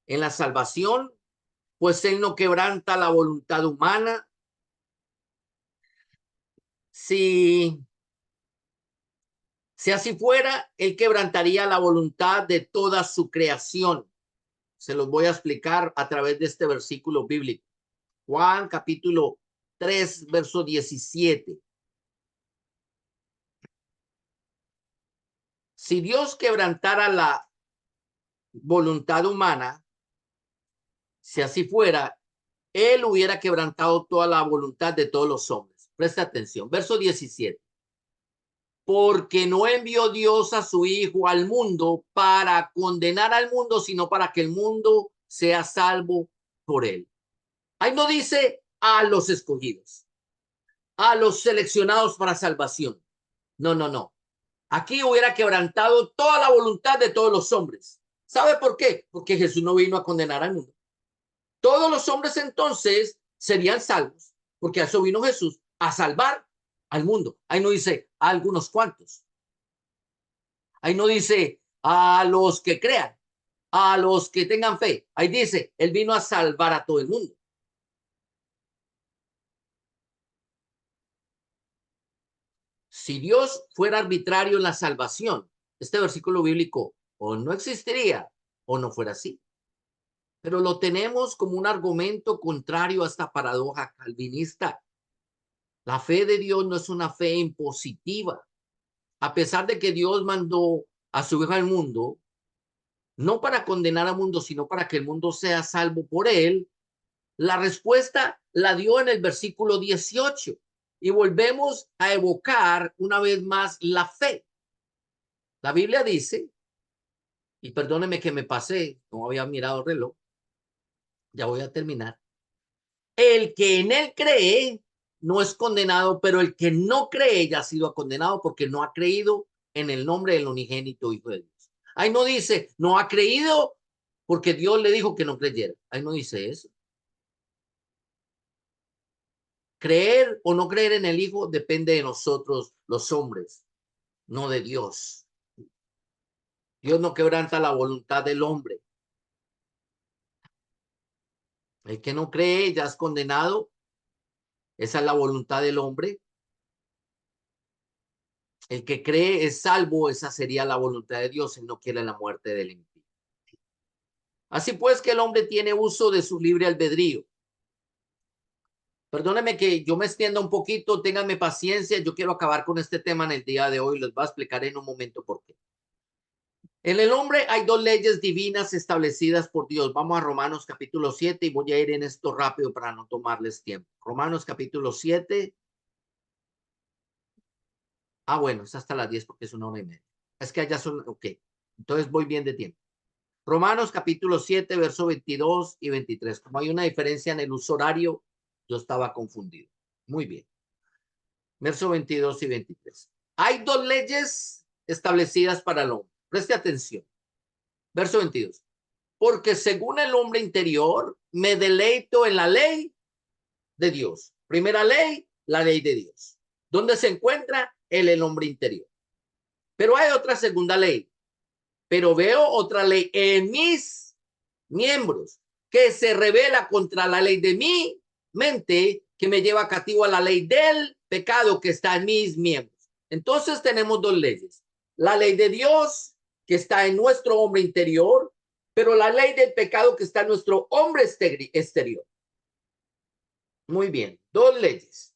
en la salvación, pues Él no quebranta la voluntad humana. Si así fuera, Él quebrantaría la voluntad de toda su creación. Se los voy a explicar a través de este versículo bíblico. Juan capítulo 3, verso 17. Si Dios quebrantara la voluntad humana, si así fuera, Él hubiera quebrantado toda la voluntad de todos los hombres. Presta atención. Verso 17. Porque no envió Dios a su Hijo al mundo para condenar al mundo, sino para que el mundo sea salvo por él. Ahí no dice a los escogidos, a los seleccionados para salvación. No, no, no. Aquí hubiera quebrantado toda la voluntad de todos los hombres. ¿Sabe por qué? Porque Jesús no vino a condenar al mundo. Todos los hombres entonces serían salvos, porque a eso vino Jesús, a salvar al mundo. Ahí no dice a algunos cuantos. Ahí no dice a los que crean, a los que tengan fe. Ahí dice, Él vino a salvar a todo el mundo. Si Dios fuera arbitrario en la salvación, este versículo bíblico o no existiría o no fuera así. Pero lo tenemos como un argumento contrario a esta paradoja calvinista. La fe de Dios no es una fe impositiva. A pesar de que Dios mandó a su Hijo al mundo, no para condenar al mundo, sino para que el mundo sea salvo por él, la respuesta la dio en el versículo 18. Y volvemos a evocar una vez más la fe. La Biblia dice, y perdóneme que me pasé, no había mirado el reloj, ya voy a terminar. El que en él cree no es condenado, pero el que no cree ya ha sido condenado porque no ha creído en el nombre del unigénito Hijo de Dios. Ahí no dice, no ha creído porque Dios le dijo que no creyera. Ahí no dice eso. Creer o no creer en el Hijo depende de nosotros, los hombres, no de Dios. Dios no quebranta la voluntad del hombre. El que no cree ya es condenado. Esa es la voluntad del hombre. El que cree es salvo, esa sería la voluntad de Dios. Él no quiere la muerte del impío. Así pues que el hombre tiene uso de su libre albedrío. Perdóneme que yo me extienda un poquito, ténganme paciencia. Yo quiero acabar con este tema en el día de hoy. Les voy a explicar en un momento por qué. En el hombre hay dos leyes divinas establecidas por Dios. Vamos a Romanos capítulo 7 y voy a ir en esto rápido para no tomarles tiempo. Romanos capítulo 7. Ah, bueno, es hasta las 10 porque es 1:30. Es que allá son, ok. Entonces voy bien de tiempo. Romanos capítulo 7, verso 22 y 23. Como hay una diferencia en el uso horario, yo estaba confundido. Muy bien. Verso 22 y 23. Hay dos leyes establecidas para el hombre. Preste atención. Verso 22. Porque según el hombre interior, me deleito en la ley de Dios. Primera ley, la ley de Dios. ¿Dónde se encuentra? En el hombre interior. Pero hay otra segunda ley. Pero veo otra ley en mis miembros que se revela contra la ley de mi mente, que me lleva cautivo a la ley del pecado que está en mis miembros. Entonces tenemos dos leyes. La ley de Dios que está en nuestro hombre interior, pero la ley del pecado que está en nuestro hombre exterior. Muy bien, dos leyes.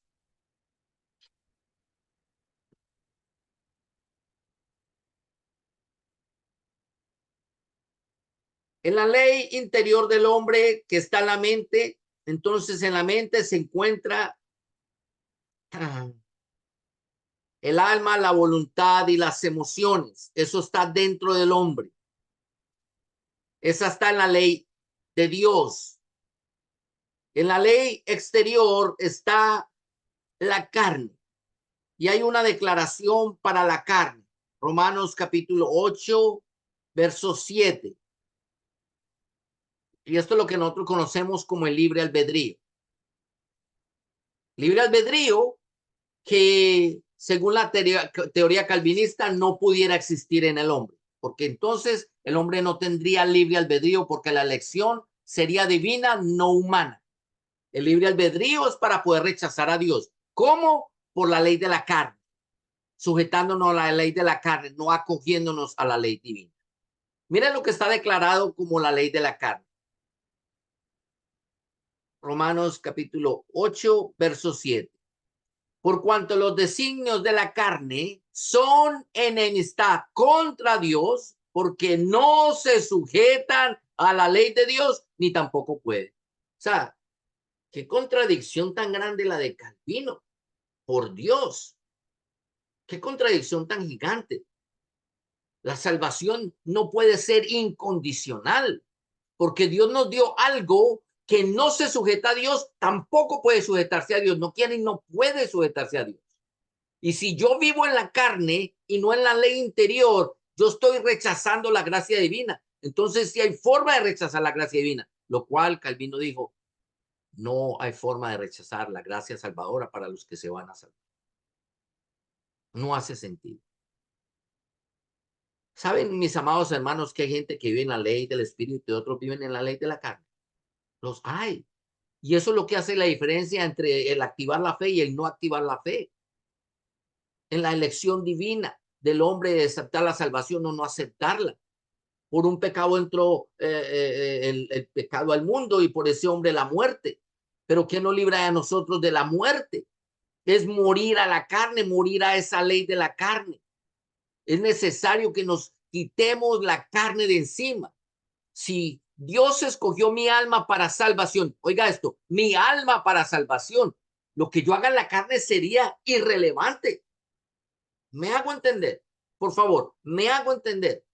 En la ley interior del hombre que está en la mente, entonces en la mente se encuentra el alma, la voluntad y las emociones. Eso está dentro del hombre. Esa está en la ley de Dios. En la ley exterior está la carne. Y hay una declaración para la carne. Romanos capítulo 8, verso 7. Y esto es lo que nosotros conocemos como el libre albedrío. Libre albedrío que según la teoría calvinista no pudiera existir en el hombre, porque entonces el hombre no tendría libre albedrío porque la elección sería divina, no humana. El libre albedrío es para poder rechazar a Dios. ¿Cómo? Por la ley de la carne, sujetándonos a la ley de la carne, no acogiéndonos a la ley divina. Miren lo que está declarado como la ley de la carne. Romanos capítulo 8, verso 7. Por cuanto los designios de la carne son enemistad contra Dios, porque no se sujetan a la ley de Dios, ni tampoco pueden. O sea, qué contradicción tan grande la de Calvino. Por Dios, qué contradicción tan gigante. La salvación no puede ser incondicional, porque Dios nos dio algo que no se sujeta a Dios, tampoco puede sujetarse a Dios. No quiere y no puede sujetarse a Dios. Y si yo vivo en la carne y no en la ley interior, yo estoy rechazando la gracia divina. Entonces, sí hay forma de rechazar la gracia divina, lo cual Calvino dijo, no hay forma de rechazar la gracia salvadora para los que se van a salvar. No hace sentido. ¿Saben, mis amados hermanos, que hay gente que vive en la ley del Espíritu y otros viven en la ley de la carne? Los hay. Y eso es lo que hace la diferencia entre el activar la fe y el no activar la fe. en la elección divina del hombre de aceptar la salvación o no aceptarla. Por un pecado entró el pecado al mundo y por ese hombre la muerte. Pero ¿quién nos libra a nosotros de la muerte? Es morir a la carne, morir a esa ley de la carne. Es necesario que nos quitemos la carne de encima. Si Dios escogió mi alma para salvación, oiga esto, mi alma para salvación, lo que yo haga en la carne sería irrelevante. ¿Me hago entender? Por favor, me hago entender.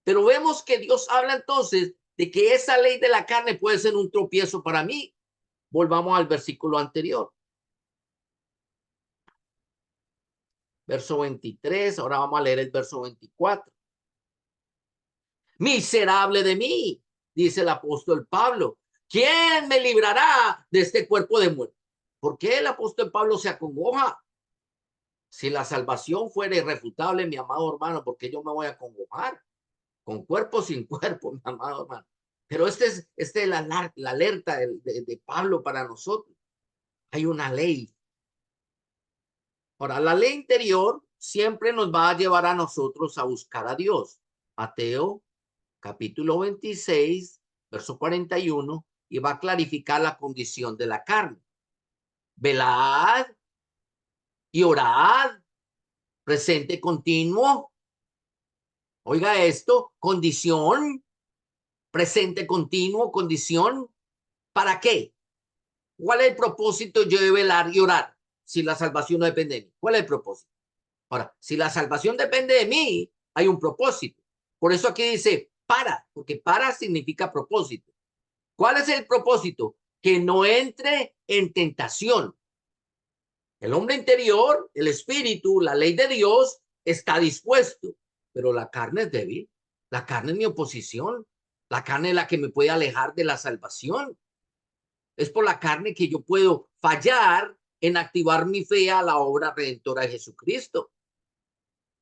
Pero vemos que Dios habla entonces de que esa ley de la carne puede ser un tropiezo para mí. Volvamos al versículo anterior. Verso 23, ahora vamos a leer el verso 24. Miserable de mí, dice el apóstol Pablo. ¿Quién me librará de este cuerpo de muerte? ¿Por qué el apóstol Pablo se acongoja? Si la salvación fuera irrefutable, mi amado hermano, ¿por qué yo me voy a acongojar? Con cuerpo sin cuerpo, mi amado hermano. Pero este es la alerta de Pablo para nosotros. Hay una ley. Ahora, la ley interior siempre nos va a llevar a nosotros a buscar a Dios. Mateo, capítulo 26, verso 41, y va a clarificar la condición de la carne. Velad y orad, presente continuo. Oiga esto, condición, presente continuo, condición. ¿Para qué? ¿Cuál es el propósito yo de velar y orar si la salvación no depende de mí? ¿Cuál es el propósito? Ahora, si la salvación depende de mí, hay un propósito. Por eso aquí dice para, porque para significa propósito. ¿Cuál es el propósito? Que no entre en tentación. El hombre interior, el espíritu, la ley de Dios está dispuesto, pero la carne es débil. La carne es mi oposición. La carne es la que me puede alejar de la salvación. Es por la carne que yo puedo fallar en activar mi fe a la obra redentora de Jesucristo.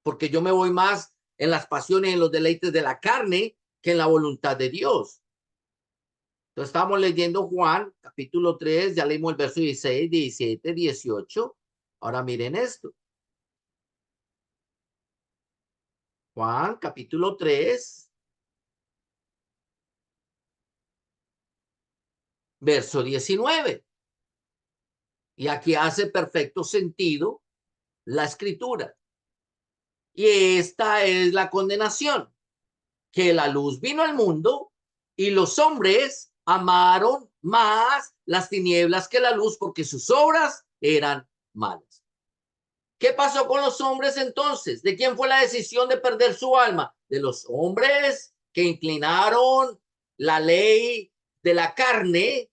Porque yo me voy más en las pasiones, en los deleites de la carne que en la voluntad de Dios. Entonces estamos leyendo Juan, capítulo 3, ya leímos el verso 16, 17, 18. Ahora miren esto. Juan, capítulo 3, verso 19. Y aquí hace perfecto sentido la escritura. Y esta es la condenación, que la luz vino al mundo y los hombres amaron más las tinieblas que la luz porque sus obras eran malas. ¿Qué pasó con los hombres entonces? ¿De quién fue la decisión de perder su alma? De los hombres que inclinaron la ley de la carne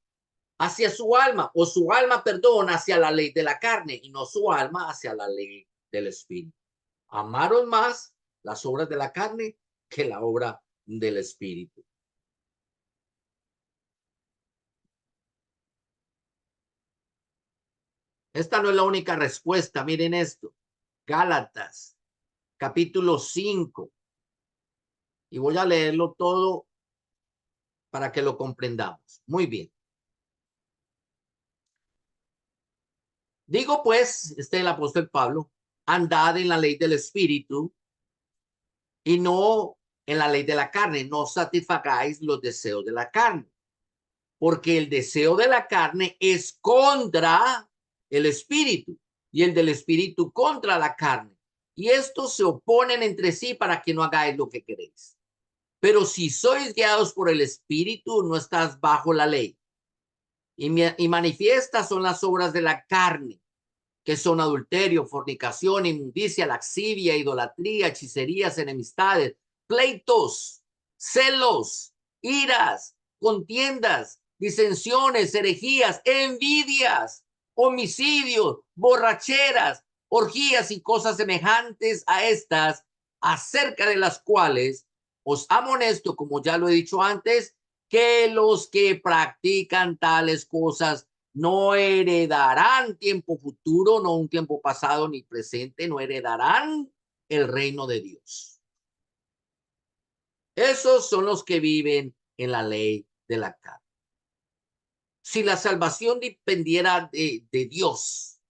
hacia su alma, o su alma, perdón, hacia la ley de la carne y no su alma hacia la ley del espíritu. Amaron más las obras de la carne que la obra del espíritu. Esta no es la única respuesta. Miren esto. Gálatas, capítulo 5. Y voy a leerlo todo para que lo comprendamos. Muy bien. Digo pues, este es el apóstol Pablo, andad en la ley del espíritu y no en la ley de la carne. No satisfagáis los deseos de la carne. Porque el deseo de la carne es contra el espíritu y el del espíritu contra la carne. Y estos se oponen entre sí para que no hagáis lo que queréis. Pero si sois guiados por el espíritu, no estás bajo la ley. Y manifiestas son las obras de la carne, que son adulterio, fornicación, inmundicia, laxivia, idolatría, hechicerías, enemistades, pleitos, celos, iras, contiendas, disensiones, herejías, envidias, homicidios, borracheras, orgías y cosas semejantes a estas, acerca de las cuales os amonesto, como ya lo he dicho antes, que los que practican tales cosas no heredarán tiempo futuro, no un tiempo pasado ni presente, no heredarán el reino de Dios. Esos son los que viven en la ley de la carne. Si la salvación dependiera de Dios,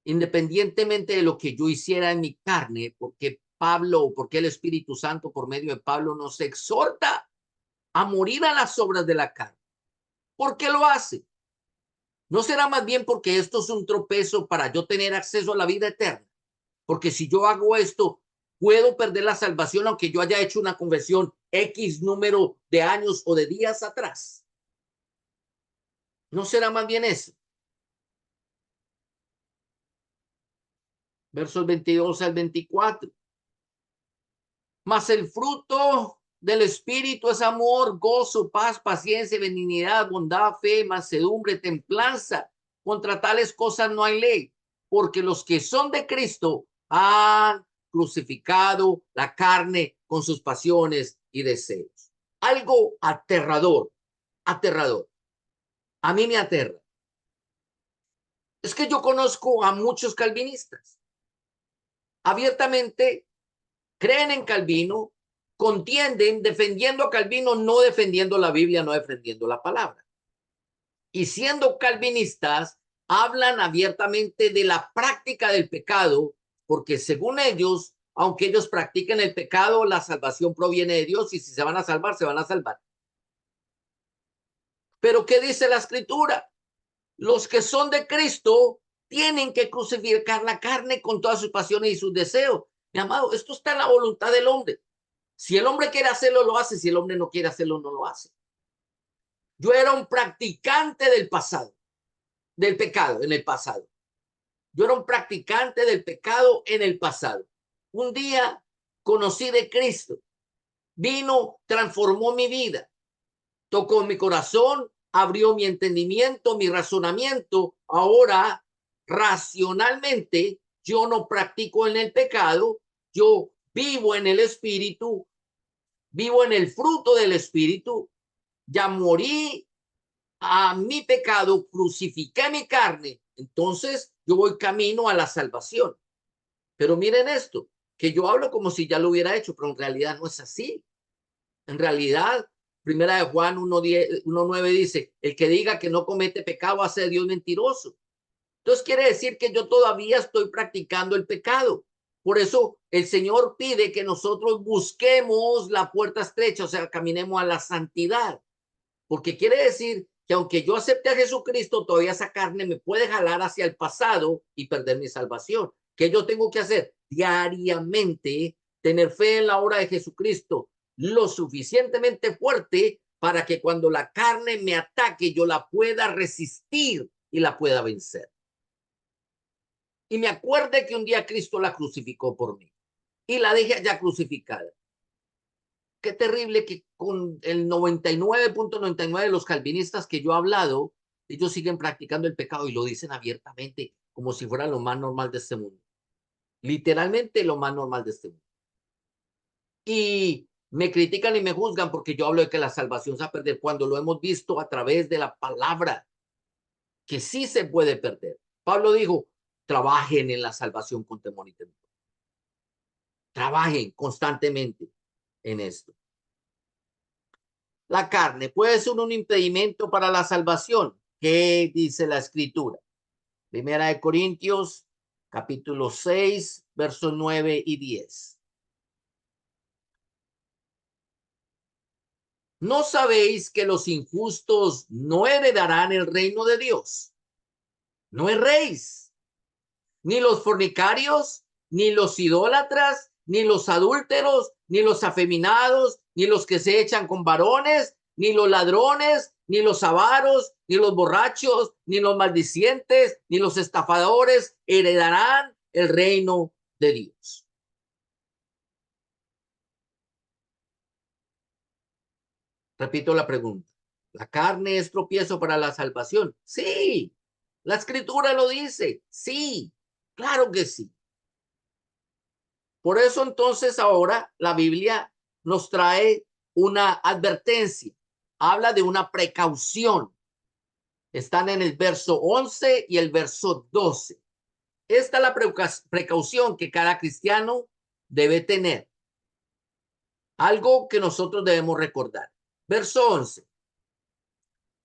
independientemente de lo que yo hiciera en mi carne, porque Pablo o porque el Espíritu Santo por medio de Pablo nos exhorta a morir a las obras de la carne. ¿Por qué lo hace? ¿No será más bien porque esto es un tropezo para yo tener acceso a la vida eterna? Porque si yo hago esto, puedo perder la salvación aunque yo haya hecho una conversión X número de años o de días atrás. ¿No será más bien eso? Versos 22 al 24. Mas el fruto del Espíritu es amor, gozo, paz, paciencia, benignidad, bondad, fe, mansedumbre, templanza. Contra tales cosas no hay ley, porque los que son de Cristo han crucificado la carne con sus pasiones y deseos. Algo aterrador, aterrador. A mí me aterra. Es que yo conozco a muchos calvinistas. Abiertamente creen en Calvino, contienden defendiendo a Calvino, no defendiendo la Biblia, no defendiendo la palabra. Y siendo calvinistas, hablan abiertamente de la práctica del pecado, porque según ellos, aunque ellos practiquen el pecado, la salvación proviene de Dios y si se van a salvar, se van a salvar. Pero ¿qué dice la Escritura? Los que son de Cristo tienen que crucificar la carne con todas sus pasiones y sus deseos. Mi amado, esto está en la voluntad del hombre. Si el hombre quiere hacerlo, lo hace. Si el hombre no quiere hacerlo, no lo hace. Yo era un practicante del pasado, del pecado en el pasado. Yo era un practicante del pecado en el pasado. Un día conocí de Cristo. Vino, transformó mi vida, tocó mi corazón, abrió mi entendimiento, mi razonamiento. Ahora, racionalmente, yo no practico en el pecado, yo vivo en el Espíritu, vivo en el fruto del Espíritu, ya morí a mi pecado, crucifiqué mi carne, entonces yo voy camino a la salvación. Pero miren esto, que yo hablo como si ya lo hubiera hecho, pero en realidad no es así. En realidad, primera de Juan 1:9 dice, el que diga que no comete pecado hace de Dios mentiroso. Entonces quiere decir que yo todavía estoy practicando el pecado. Por eso el Señor pide que nosotros busquemos la puerta estrecha, o sea, caminemos a la santidad. Porque quiere decir que aunque yo acepte a Jesucristo, todavía esa carne me puede jalar hacia el pasado y perder mi salvación. ¿Qué yo tengo que hacer? Diariamente tener fe en la obra de Jesucristo, lo suficientemente fuerte para que cuando la carne me ataque, yo la pueda resistir y la pueda vencer. Y me acuerde que un día Cristo la crucificó por mí y la dejé ya crucificada. Qué terrible que con el 99.99 de los calvinistas que yo he hablado, ellos siguen practicando el pecado y lo dicen abiertamente como si fuera lo más normal de este mundo. Literalmente lo más normal de este mundo. Y me critican y me juzgan porque yo hablo de que la salvación se va a perder cuando lo hemos visto a través de la palabra, que sí se puede perder. Pablo dijo, trabajen en la salvación con temor y temor. Trabajen constantemente en esto. La carne puede ser un impedimento para la salvación. ¿Qué dice la escritura? Primera de Corintios, capítulo 6, versos 9 y 10. ¿No sabéis que los injustos no heredarán el reino de Dios? No erréis, ni los fornicarios, ni los idólatras, ni los adúlteros, ni los afeminados, ni los que se echan con varones, ni los ladrones, ni los avaros, ni los borrachos, ni los maldicientes, ni los estafadores heredarán el reino de Dios. Repito la pregunta. ¿La carne es tropiezo para la salvación? Sí. La escritura lo dice. Sí. Claro que sí. Por eso entonces ahora la Biblia nos trae una advertencia, habla de una precaución. Están en el verso 11 y el verso 12. Esta es la precaución que cada cristiano debe tener. Algo que nosotros debemos recordar. Verso 11.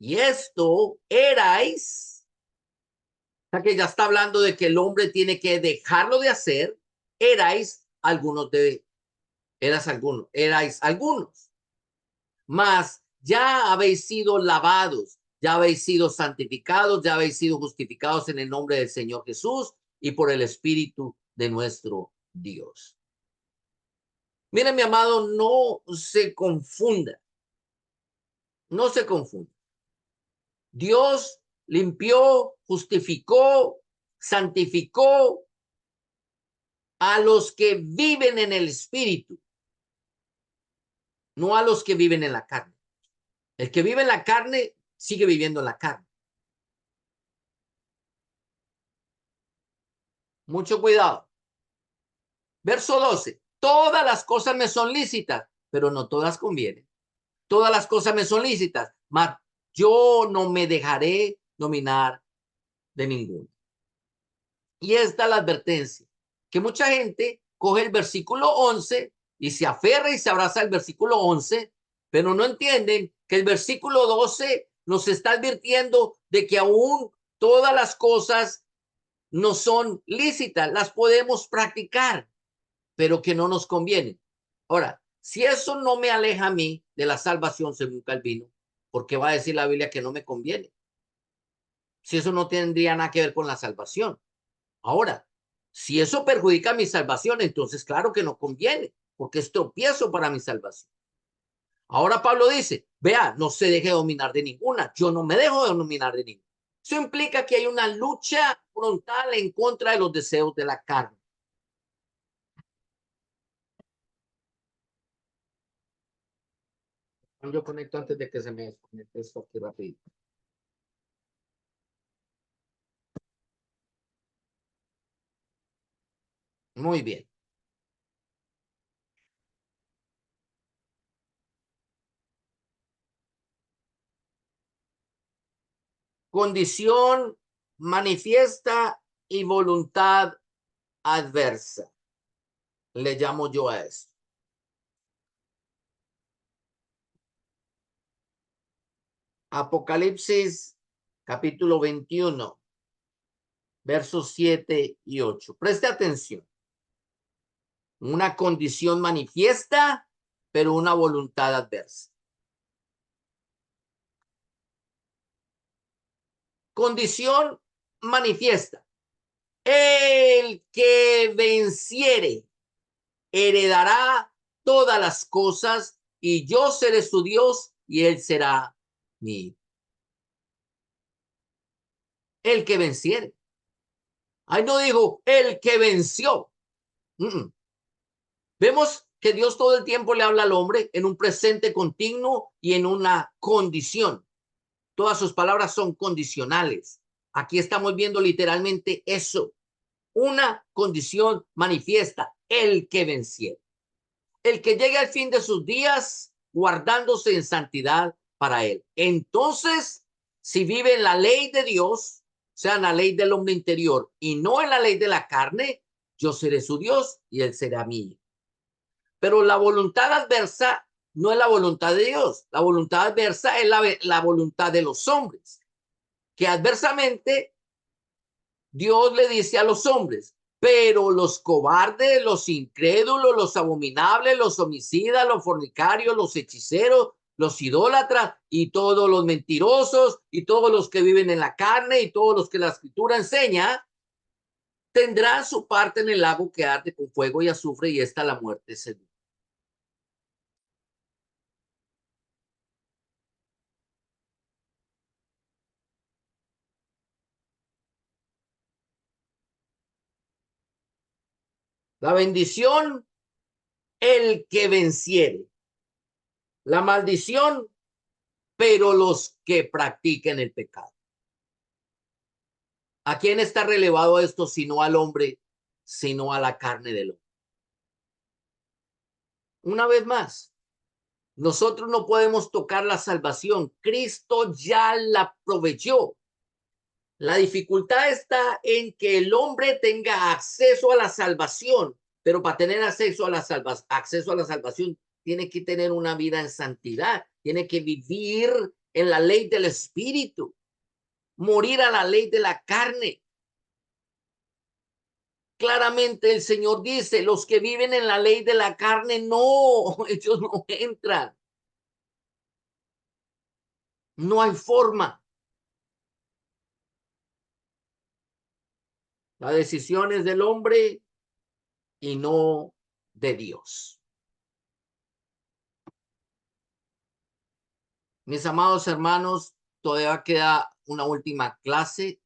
Y esto erais O sea que ya está hablando de que el hombre tiene que dejarlo de hacer. Erais algunos, mas ya habéis sido lavados, ya habéis sido santificados, ya habéis sido justificados en el nombre del Señor Jesús y por el Espíritu de nuestro Dios. Miren, mi amado, no se confunda, no se confunda. Dios limpió, justificó, santificó a los que viven en el Espíritu, no a los que viven en la carne. El que vive en la carne sigue viviendo en la carne. Mucho cuidado. Verso 12. Todas las cosas me son lícitas, pero no todas convienen. Todas las cosas me son lícitas, mas yo no me dejaré dominar de ninguno. Y esta es la advertencia, que mucha gente coge el versículo 11 y se aferra y se abraza el versículo 11, pero no entienden que el versículo 12 nos está advirtiendo de que aún todas las cosas no son lícitas, las podemos practicar, pero que no nos conviene. Ahora, si eso no me aleja a mí de la salvación según Calvino, porque va a decir la Biblia que no me conviene. Si eso no tendría nada que ver con la salvación. Ahora, si eso perjudica mi salvación, entonces claro que no conviene, porque es tropiezo para mi salvación. Ahora Pablo dice, vea, no se deje dominar de ninguna. Yo no me dejo dominar de ninguna. Eso implica que hay una lucha frontal en contra de los deseos de la carne. Yo conecto antes de que se me desconecte esto aquí rápido. Muy bien. Condición manifiesta y voluntad adversa. Le llamo yo a esto. Apocalipsis capítulo 21, versos 7 y 8. Preste atención. Una condición manifiesta, pero una voluntad adversa. Condición manifiesta. El que venciere heredará todas las cosas y yo seré su Dios y él será mi hijo. El que venciere. Ahí no dijo el que venció. Vemos que Dios todo el tiempo le habla al hombre en un presente continuo y en una condición. Todas sus palabras son condicionales. Aquí estamos viendo literalmente eso. Una condición manifiesta, el que venciere. El que llegue al fin de sus días guardándose en santidad para él. Entonces, si vive en la ley de Dios, o sea, en la ley del hombre interior y no en la ley de la carne, yo seré su Dios y él será mío. Pero la voluntad adversa no es la voluntad de Dios. La voluntad adversa es la voluntad de los hombres, que adversamente Dios le dice a los hombres, pero los cobardes, los incrédulos, los abominables, los homicidas, los fornicarios, los hechiceros, los idólatras y todos los mentirosos y todos los que viven en la carne y todos los que la escritura enseña, tendrán su parte en el lago que arde con fuego y azufre y esta la muerte segura. La bendición, el que venciere. La maldición, pero los que practiquen el pecado. ¿A quién está relevado esto sino al hombre, sino a la carne del hombre? Una vez más, nosotros no podemos tocar la salvación. Cristo ya la proveyó. La dificultad está en que el hombre tenga acceso a la salvación, pero para tener acceso a la salvación tiene que tener una vida en santidad, tiene que vivir en la ley del espíritu, morir a la ley de la carne. Claramente el Señor dice, los que viven en la ley de la carne, no, ellos no entran. No hay forma. La decisión es del hombre y no de Dios. Mis amados hermanos, todavía queda una última clase.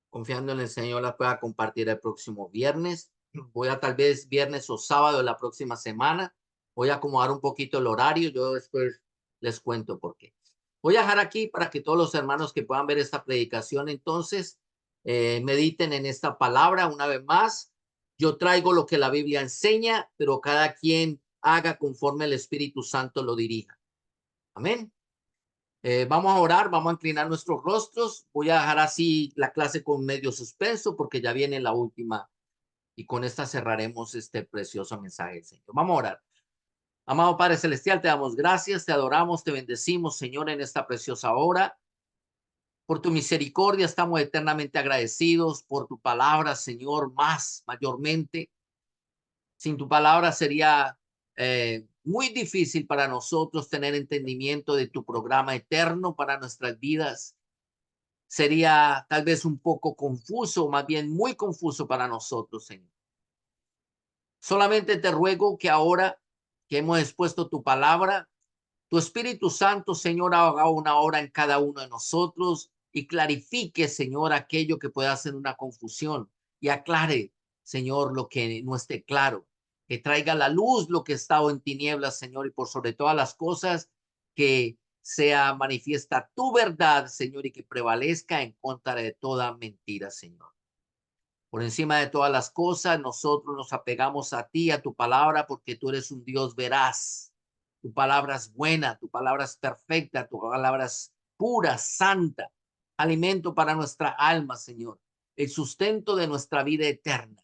Confiando en el Señor, la pueda compartir el próximo viernes. Voy a tal vez viernes o sábado de la próxima semana. Voy a acomodar un poquito el horario. Yo después les cuento por qué. Voy a dejar aquí para que todos los hermanos que puedan ver esta predicación, entonces, mediten en esta palabra una vez más. Yo traigo lo que la Biblia enseña, pero cada quien haga conforme el Espíritu Santo lo dirija. Amén. Vamos a orar, vamos a inclinar nuestros rostros. Voy a dejar así la clase con medio suspenso porque ya viene la última y con esta cerraremos este precioso mensaje del Señor. Vamos a orar. Amado Padre Celestial, te damos gracias, te adoramos, te bendecimos, Señor, en esta preciosa hora. Por tu misericordia estamos eternamente agradecidos, por tu palabra, Señor, mayormente. Sin tu palabra sería muy difícil para nosotros tener entendimiento de tu programa eterno para nuestras vidas. Sería tal vez un poco confuso, más bien muy confuso para nosotros, Señor. Solamente te ruego que ahora que hemos expuesto tu palabra, tu Espíritu Santo, Señor, haga una obra en cada uno de nosotros y clarifique, Señor, aquello que pueda ser una confusión y aclare, Señor, lo que no esté claro, que traiga a la luz lo que ha estado en tinieblas, Señor, y por sobre todas las cosas, que sea manifiesta tu verdad, Señor, y que prevalezca en contra de toda mentira, Señor. Por encima de todas las cosas, nosotros nos apegamos a ti, a tu palabra, porque tú eres un Dios veraz. Tu palabra es buena, tu palabra es perfecta, tu palabra es pura, santa, alimento para nuestra alma, Señor, el sustento de nuestra vida eterna.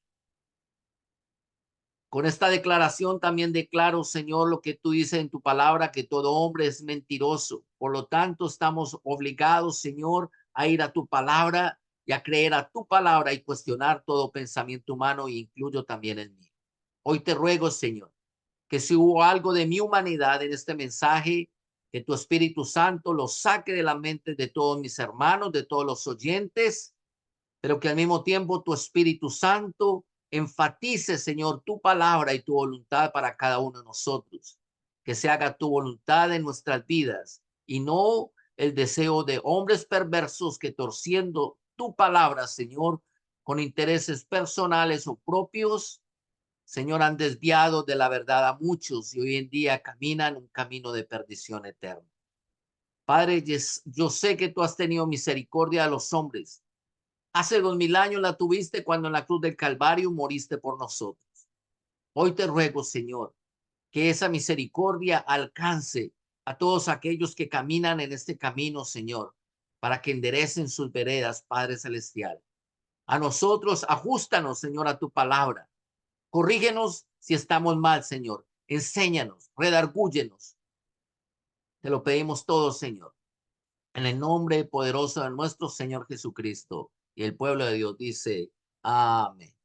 Con esta declaración también declaro, Señor, lo que tú dices en tu palabra, que todo hombre es mentiroso. Por lo tanto, estamos obligados, Señor, a ir a tu palabra y a creer a tu palabra y cuestionar todo pensamiento humano, e incluyo también el mío. Hoy te ruego, Señor, que si hubo algo de mi humanidad en este mensaje, que tu Espíritu Santo lo saque de la mente de todos mis hermanos, de todos los oyentes, pero que al mismo tiempo tu Espíritu Santo enfatice, Señor, tu palabra y tu voluntad para cada uno de nosotros. Que se haga tu voluntad en nuestras vidas y no el deseo de hombres perversos que torciendo tu palabra, Señor, con intereses personales o propios, Señor, han desviado de la verdad a muchos y hoy en día caminan un camino de perdición eterna. Padre, yo sé que tú has tenido misericordia a los hombres. Hace 2000 años la tuviste cuando en la cruz del Calvario moriste por nosotros. Hoy te ruego, Señor, que esa misericordia alcance a todos aquellos que caminan en este camino, Señor, para que enderecen sus veredas, Padre Celestial. A nosotros, ajustanos, Señor, a tu palabra. Corrígenos si estamos mal, Señor. Enséñanos, redargúyenos. Te lo pedimos todo, Señor. En el nombre poderoso de nuestro Señor Jesucristo. Y el pueblo de Dios dice, amén.